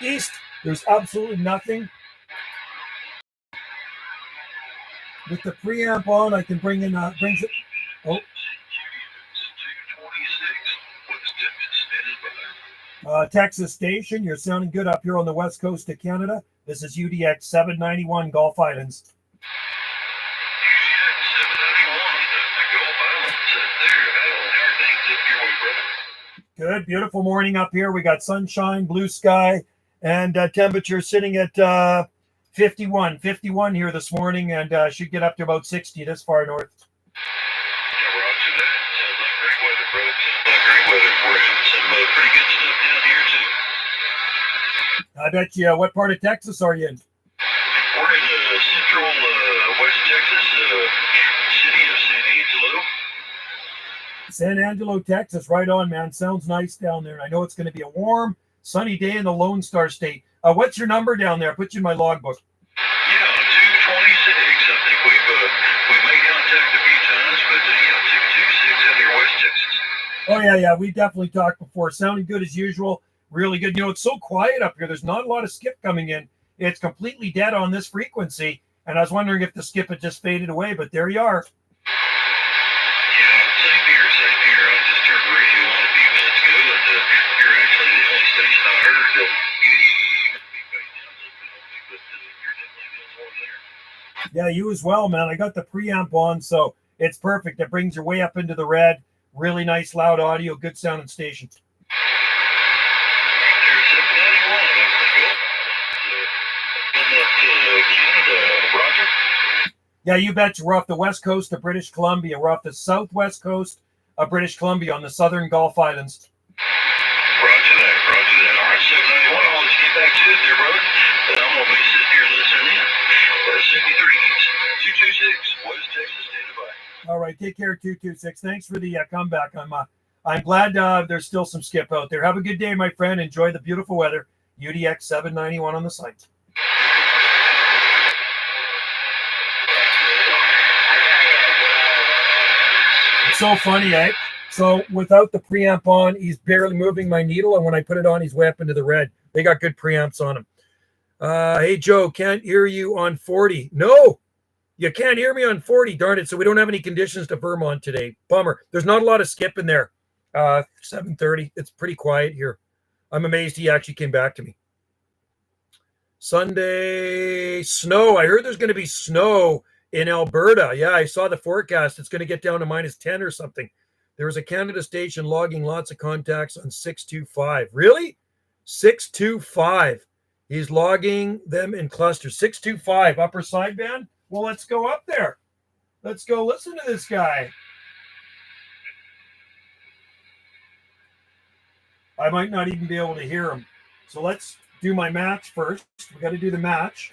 east. There's absolutely nothing. With the preamp on, I can bring in, brings it. Oh. Texas station, you're sounding good up here on the west coast of Canada. This is UDX 791 Gulf Islands. Good, beautiful morning up here. We got sunshine, blue sky, and temperature sitting at 51 here this morning, and should get up to about 60 this far north. Yeah, we're up to that. Sounds like great weather, bro. Sounds like great weather for you. Some pretty good stuff down here, too. I bet you. What part of Texas are you in? We're in central West Texas, city of San Angelo. San Angelo, Texas. Right on, man. Sounds nice down there. I know it's going to be a warm, sunny day in the Lone Star State. What's your number down there? I put you in my logbook. Yeah, 226. I think we made contact a few times, but 226 out here, West Texas. Oh, yeah. We definitely talked before. Sounding good as usual. Really good. You know, it's so quiet up here. There's not a lot of skip coming in. It's completely dead on this frequency. And I was wondering if the skip had just faded away, but there you are. Yeah, you as well, man. I got the preamp on, so it's perfect. It brings your way up into the red. Really nice, loud audio, good sounding station. Yeah, you betcha. We're off the west coast of British Columbia. We're off the southwest coast of British Columbia on the southern Gulf Islands. Roger that. All right, 791, I'll just get back to it there, brother. And I'm going to be sitting here listening in. 73 226, West Texas, standing by. All right, take care, 226. Thanks for the comeback. I'm glad there's still some skip out there. Have a good day, my friend. Enjoy the beautiful weather. UDX 791 on the site. It's so funny, eh? So without the preamp on, he's barely moving my needle, and when I put it on, he's way up into the red. They got good preamps on him. Hey, Joe, can't hear you on 40. No, you can't hear me on 40. Darn it. So we don't have any conditions to Vermont today. Bummer. There's not a lot of skip in there. 7:30. It's pretty quiet here. I'm amazed he actually came back to me. Sunday, snow. I heard there's going to be snow in Alberta. Yeah, I saw the forecast. It's going to get down to -10 or something. There was a Canada station logging lots of contacts on 625. Really? 625. He's logging them in clusters. 625, upper sideband? Well, let's go up there. Let's go listen to this guy. I might not even be able to hear him. So let's do my match first. We got to do the match.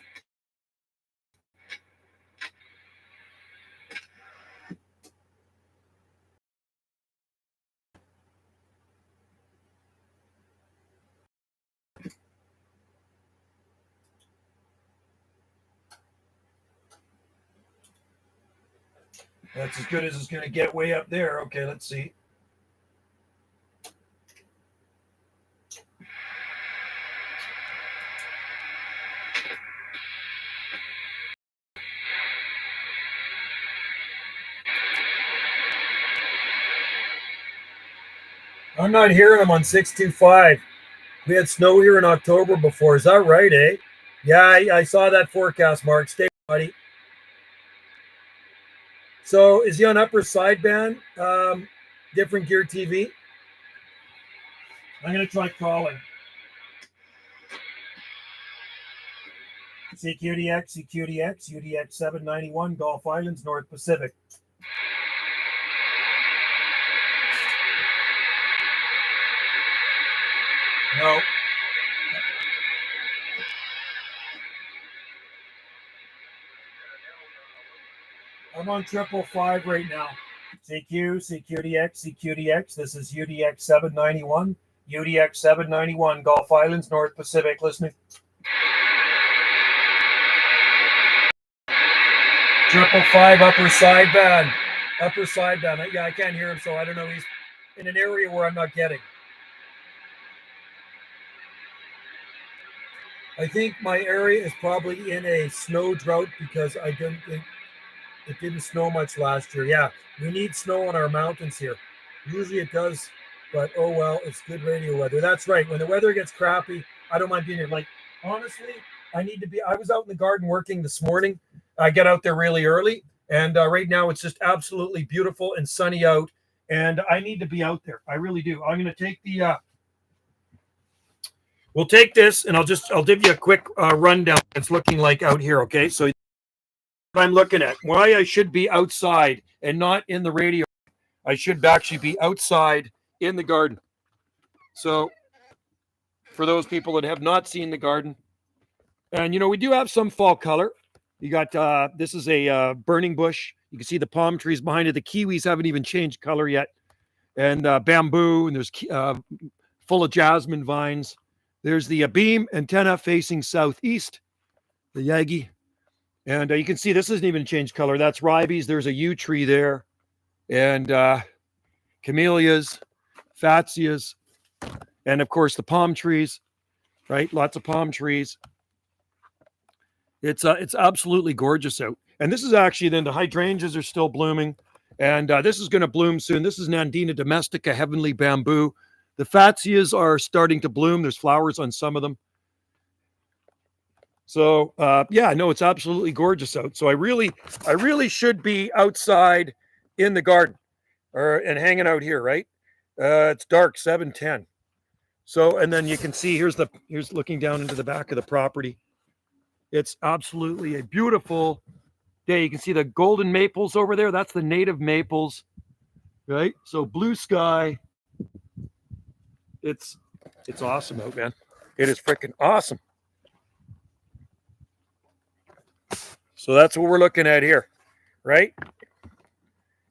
That's as good as it's going to get way up there. Okay, let's see. I'm not hearing them on 625. We had snow here in October before. Is that right, eh? Yeah, I saw that forecast, Mark. Stay, buddy. So is he on upper sideband? Different gear TV? I'm going to try calling. CQDX, CQDX, UDX 791, Gulf Islands, North Pacific. No. I'm on 555 right now. CQ, CQDX, CQDX. This is UDX 791, UDX 791, Gulf Islands, North Pacific. Listening. 555 upper sideband. Upper sideband. Yeah, I can't hear him, so I don't know. He's in an area where I'm not getting. I think my area is probably in a snow drought because I didn't think it didn't snow much last year. Yeah, we need snow on our mountains here. Usually it does, but oh well, it's good radio weather. That's right. When the weather gets crappy, I don't mind being here. Like, honestly, I need to be. I was out in the garden working this morning. I get out there really early, and right now it's just absolutely beautiful and sunny out. And I need to be out there. I really do. I'm going to take the. We'll take this, and I'll give you a quick rundown. It's looking like out here. Okay, so what I'm looking at, why I should be outside and not in the radio. I should actually be outside in the garden. So for those people that have not seen the garden, and we do have some fall color. You got this is a burning bush. You can see the palm trees behind it. The kiwis haven't even changed color yet, and bamboo, and there's full of jasmine vines. There's the beam antenna facing southeast, the Yagi. And you can see this isn't even changed color. That's ribes. There's a yew tree there. And camellias, fatsias, and of course the palm trees, right? Lots of palm trees. It's absolutely gorgeous out. And this is actually then the hydrangeas are still blooming. And this is going to bloom soon. This is Nandina domestica, heavenly bamboo. The fatsias are starting to bloom. There's flowers on some of them. So yeah, no, it's absolutely gorgeous out. So I really should be outside in the garden and hanging out here, right? It's dark, 7:10. So, and then you can see here's looking down into the back of the property. It's absolutely a beautiful day. You can see the golden maples over there. That's the native maples, right? So blue sky. It's awesome out, man. It is freaking awesome. So that's what we're looking at here, right?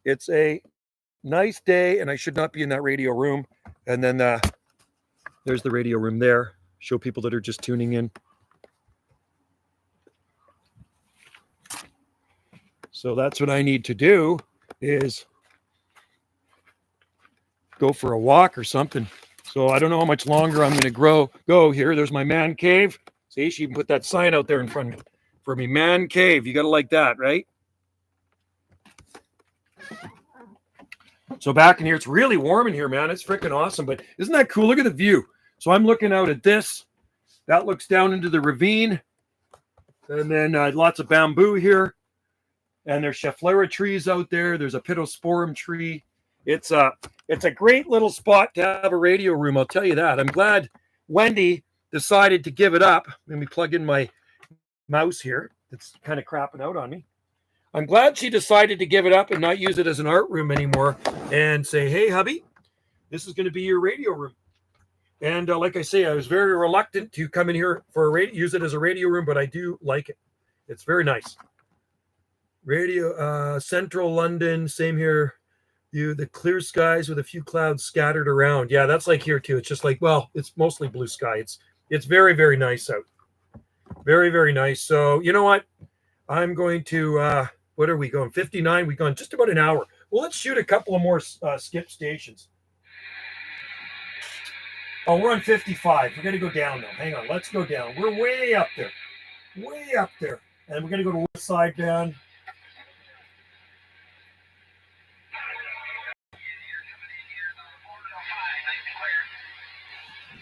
It's a nice day, and I should not be in that radio room. And then there's the radio room there. Show people that are just tuning in. So that's what I need to do is go for a walk or something. So I don't know how much longer I'm going to go here. There's my man cave. See, she can put that sign out there in front of me. For me, man cave. You got to like that, right? So back in here, it's really warm in here, man. It's freaking awesome. But isn't that cool? Look at the view. So I'm looking out at this. That looks down into the ravine. And then lots of bamboo here. And there's Schefflera trees out there. There's a Pittosporum tree. It's a great little spot to have a radio room, I'll tell you that. I'm glad Wendy decided to give it up. Let me plug in my mouse here. It's kind of crapping out on me. I'm glad she decided to give it up and not use it as an art room anymore and say, hey, hubby, this is going to be your radio room. And like I say, I was very reluctant to come in here for use it as a radio room, but I do like it. It's very nice. Radio, central London, same here. The clear skies with a few clouds scattered around. Yeah, that's like here too. It's just like, well, it's mostly blue sky. It's very, very nice out. Very, very nice. So you know what? I'm going to, what are we going? 59. We've gone just about an hour. Well, let's shoot a couple of more skip stations. Oh, we're on 55. We're going to go down now. Hang on. Let's go down. We're way up there. Way up there. And we're going to go to west side down.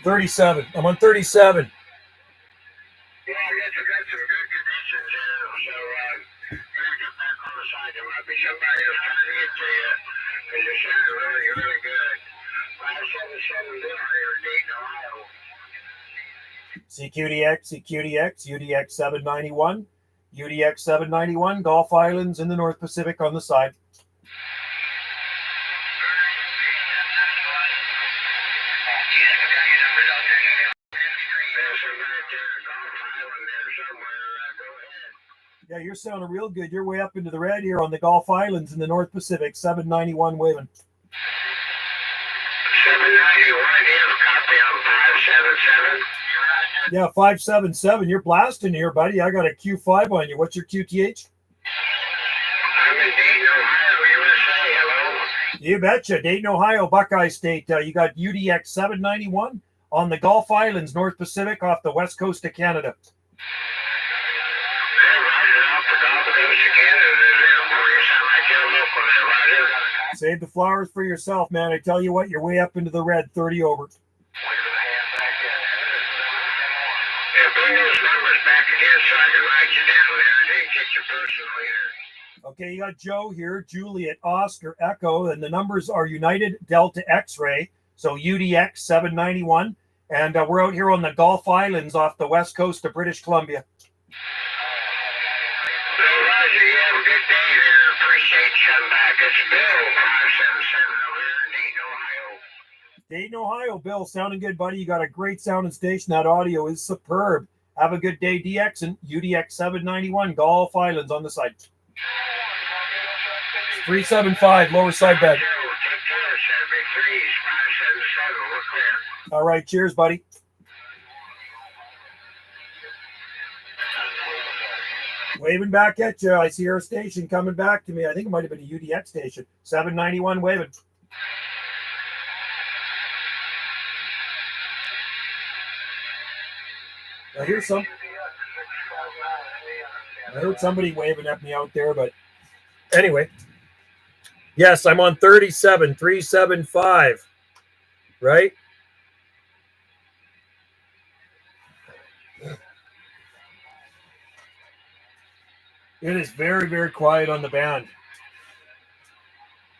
37. I'm on 37. Yeah, I guess you got some good conditions there. So, better get back on the side. There might be somebody else trying to get to you. Because you're sounding really, really good. 577 there here in Dayton, Ohio. CQDX, CQDX, UDX 791. UDX 791, Gulf Islands in the North Pacific on the side. Yeah, you're sounding real good. You're way up into the red here on the Gulf Islands in the North Pacific, 791 waving. 791, you have a copy on 577? Yeah, 577. You're blasting here, buddy. I got a Q5 on you. What's your QTH? I'm in Dayton, Ohio, USA. Hello? You betcha. Dayton, Ohio, Buckeye State. You got UDX 791 on the Gulf Islands, North Pacific, off the west coast of Canada. Save the flowers for yourself, man. I tell you what, you're way up into the red, 30 over. Yeah, bring those numbers back again so I can write you down there. I didn't get your personal here. Okay, you got Joe here, Juliet, Oscar, Echo, and the numbers are United Delta X-Ray, so UDX 791, and we're out here on the Gulf Islands off the west coast of British Columbia. Roger, you have a good day there. Appreciate you coming back. It's Bill, 577 over here in Dayton, Ohio. Dayton, Ohio, Bill, sounding good, buddy. You got a great sounding station. That audio is superb. Have a good day, DX, and UDX 791, Gulf Islands on the side. 375, lower side bed. All right, cheers, buddy. Waving back at you. I see our station coming back to me. I think it might have been a UDX station. 791 waving. I heard somebody waving at me out there, but anyway. Yes, I'm on 37, 375, right? It is very, very quiet on the band.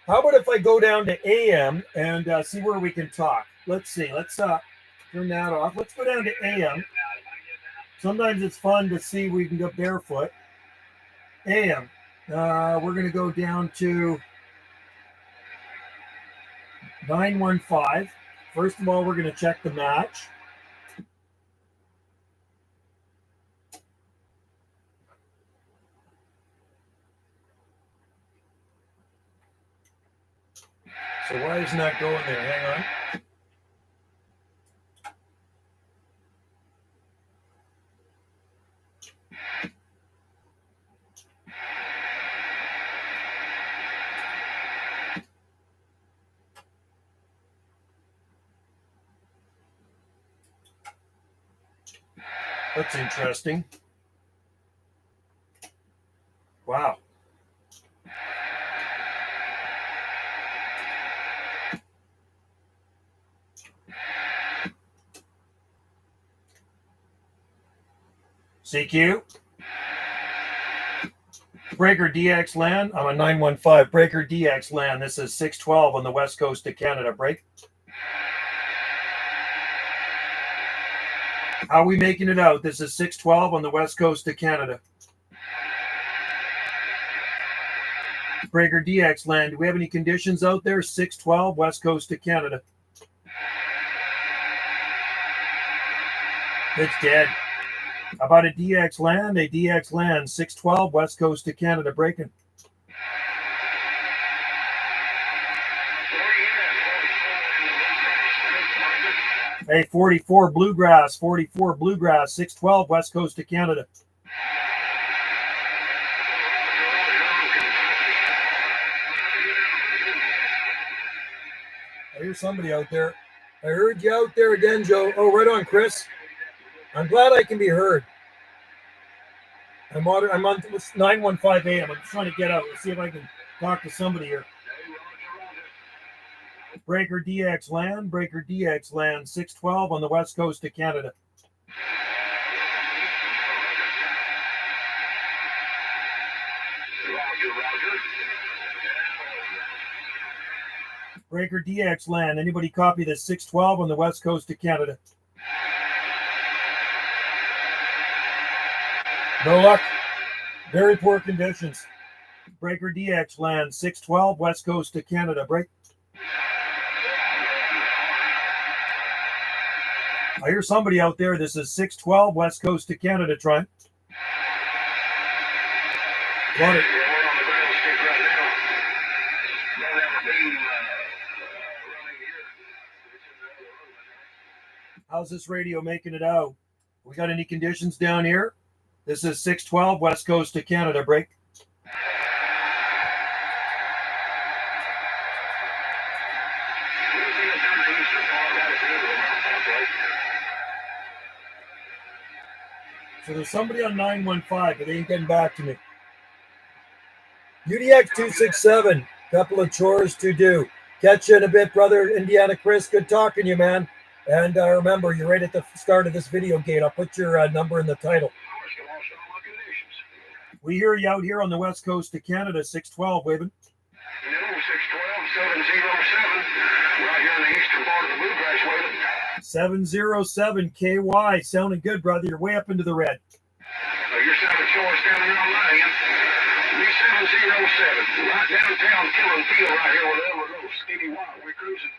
How about if I go down to AM and see where we can talk? Let's see. Let's turn that off. Let's go down to AM. Sometimes it's fun to see we can go barefoot. AM. We're going to go down to 915. First of all, we're going to check the match. So why isn't that going there? Hang on. That's interesting. Wow. CQ. Breaker DX land. I'm a 915. Breaker DX land. This is 612 on the west coast of Canada. Break. How are we making it out? This is 612 on the west coast of Canada. Breaker DX land. Do we have any conditions out there? 612 west coast of Canada. It's dead. How about a DX land? A DX land. 612 west coast of Canada. Breaking. Hey, 44 Bluegrass, 44 Bluegrass, 612 west coast of Canada. I hear somebody out there. I heard you out there again, Joe. Oh, right on, Chris. I'm glad I can be heard. I'm on 915 AM. I'm trying to get out. Let's see if I can talk to somebody here. Breaker DX land, Breaker DX land, 612 on the west coast of Canada. Roger, roger. Breaker DX land, anybody copy this? 612 on the west coast of Canada. No luck. Very poor conditions. Breaker DX land, 612 west coast of Canada. Break. I hear somebody out there. This is 612 west coast of Canada trying. Got it. How's this radio making it out? We got any conditions down here? This is 612 west coast of Canada. Break. So there's somebody on 915, but they ain't getting back to me. UDX 267, couple of chores to do. Catch you in a bit, brother. Indiana Chris, good talking to you, man. And remember, you're right at the start of this video gate. I'll put your number in the title. We hear you out here on the west coast of Canada, 612, waving. 612, 707, right here in the eastern part of the bluegrass, waving. 707 KY, sounding good, brother. You're way up into the red. You're sounding choice down here on mine. 707, right downtown Killing Field, right here with Everett, Skinny White. We're cruising.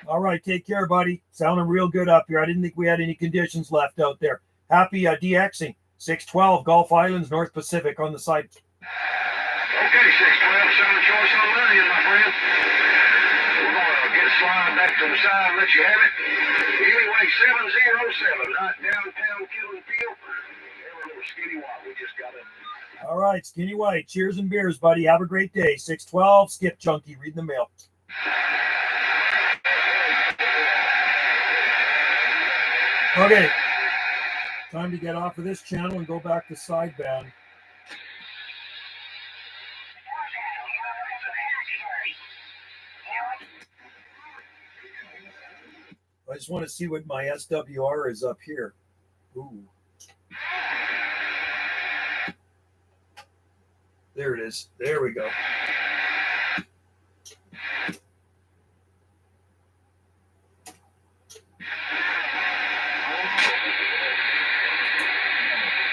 All right, take care, buddy. Sounding real good up here. I didn't think we had any conditions left out there. Happy DXing. 612 Gulf Islands, North Pacific on the side. Okay, 612, sounding choice on mine, my friend. We're going to get a slide back to the side and let you have it. Anyway, 707, right downtown Killing Field. Everett, Skinny White. We just got it. All right, Skinny White. Cheers and beers, buddy. Have a great day. 612, Skip Chunky, reading the mail. Okay, time to get off of this channel and go back to sideband. I just want to see what my SWR is up here. Ooh. There it is. There we go.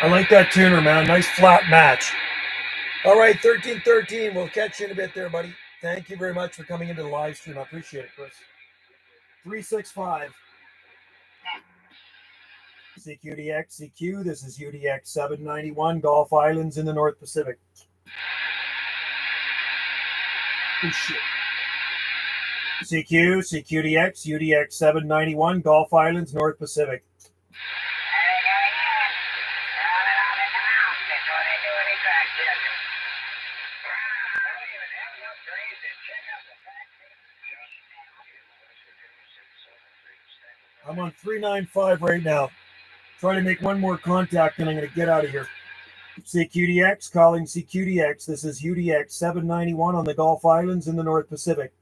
I like that tuner, man. Nice flat match. All right, 1313. We'll catch you in a bit there, buddy. Thank you very much for coming into the live stream. I appreciate it, Chris. 365. CQDX, CQ. This is UDX 791, Gulf Islands in the North Pacific. Oh, shit. CQ, CQDX, UDX 791, Gulf Islands, North Pacific. I'm on 395 right now. Trying to make one more contact and I'm going to get out of here. CQDX, calling CQDX. This is UDX 791 on the Gulf Islands in the North Pacific.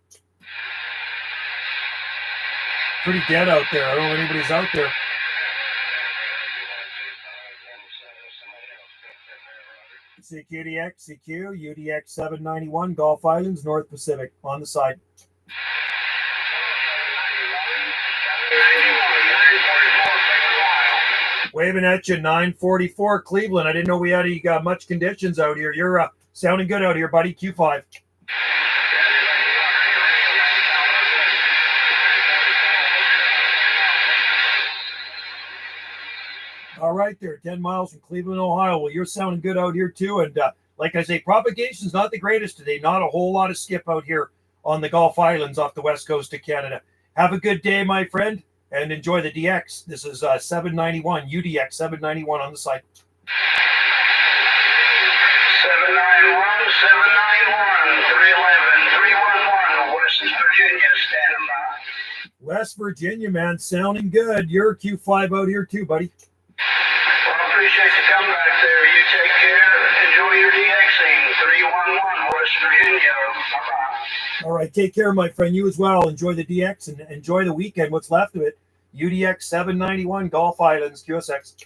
Pretty dead out there. I don't know if anybody's out there. CQDX, CQ, UDX 791, Gulf Islands, North Pacific, on the side. Waving at you, 944 Cleveland. I didn't know we had any much conditions out here. You're sounding good out here, buddy. Q5. All right there, 10 miles from Cleveland, Ohio. Well, you're sounding good out here too. And like I say, propagation's not the greatest today. Not a whole lot of skip out here on the Gulf Islands off the west coast of Canada. Have a good day, my friend, and enjoy the DX. This is 791, UDX 791 on the side. 791, 311, 311, West Virginia, standing by. West Virginia, man, sounding good. You're Q5 out here too, buddy. Well, I appreciate you coming back there. You take care. Enjoy your DXing. 311, West Virginia. All right, take care, my friend. You as well. Enjoy the DX and enjoy the weekend, what's left of it. UDX 791, Gulf Islands, QSX. DX, 108,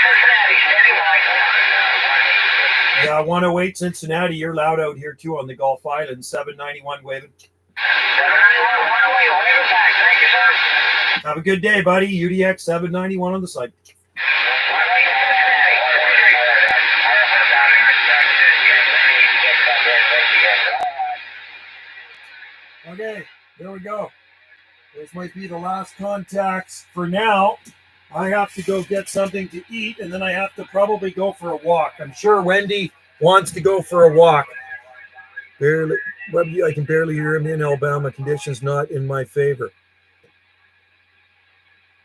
Cincinnati, steady line. Yeah, 108 Cincinnati. You're loud out here, too, on the Gulf Islands. 791, waving. 791, 108, waving back. Thank you, sir. Have a good day, buddy. UDX 791 on the side. Okay, there we go. This might be the last contacts for now. I have to go get something to eat, and then I have to probably go for a walk. I'm sure Wendy wants to go for a walk. Barely, I can barely hear him in Alabama. Conditions not in my favor.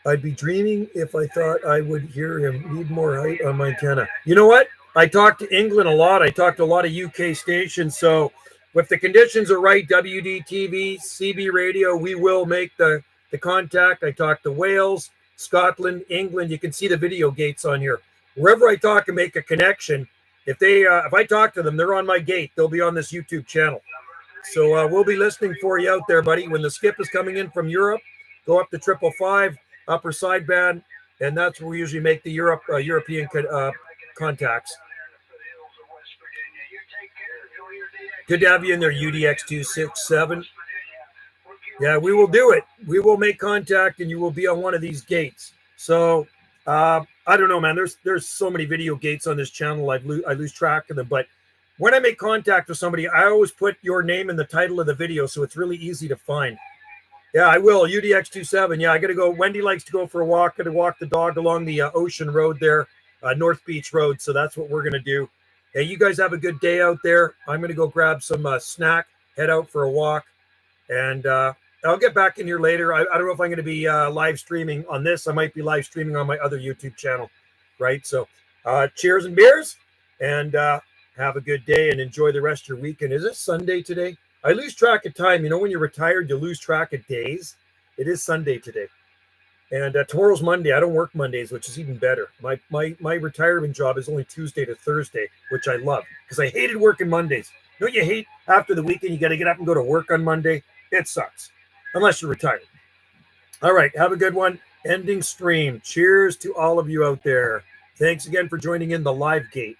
I'd be dreaming if I thought I would hear him. Need more height on my antenna. You know what? I talk to England a lot. I talk to a lot of UK stations. So if the conditions are right, WDTV, CB radio, we will make the contact. I talk to Wales, Scotland, England. You can see the video gates on here. Wherever I talk and make a connection, if I talk to them, they're on my gate. They'll be on this YouTube channel. So we'll be listening for you out there, buddy. When the skip is coming in from Europe, go up to 555, upper sideband, and that's where we usually make the European contacts. Good to have you in there, UDX 267. Yeah, we will do it. We will make contact, and you will be on one of these gates. So I don't know, man. There's so many video gates on this channel. I lose track of them. But when I make contact with somebody, I always put your name in the title of the video, so it's really easy to find. Yeah, I will. UDX 27. Yeah, I got to go. Wendy likes to go for a walk. Got to walk the dog along the Ocean Road there, North Beach Road. So that's what we're going to do. Hey, you guys have a good day out there. I'm going to go grab some snack, head out for a walk, and I'll get back in here later. I don't know if I'm going to be live streaming on this. I might be live streaming on my other YouTube channel, right? So cheers and beers, and have a good day and enjoy the rest of your weekend. Is it Sunday today? I lose track of time. You know, when you're retired, you lose track of days. It is Sunday today. And tomorrow's Monday. I don't work Mondays, which is even better. My retirement job is only Tuesday to Thursday, which I love because I hated working Mondays. You know what you hate? After the weekend, you got to get up and go to work on Monday. It sucks, unless you're retired. All right, have a good one. Ending stream. Cheers to all of you out there. Thanks again for joining in the live gate.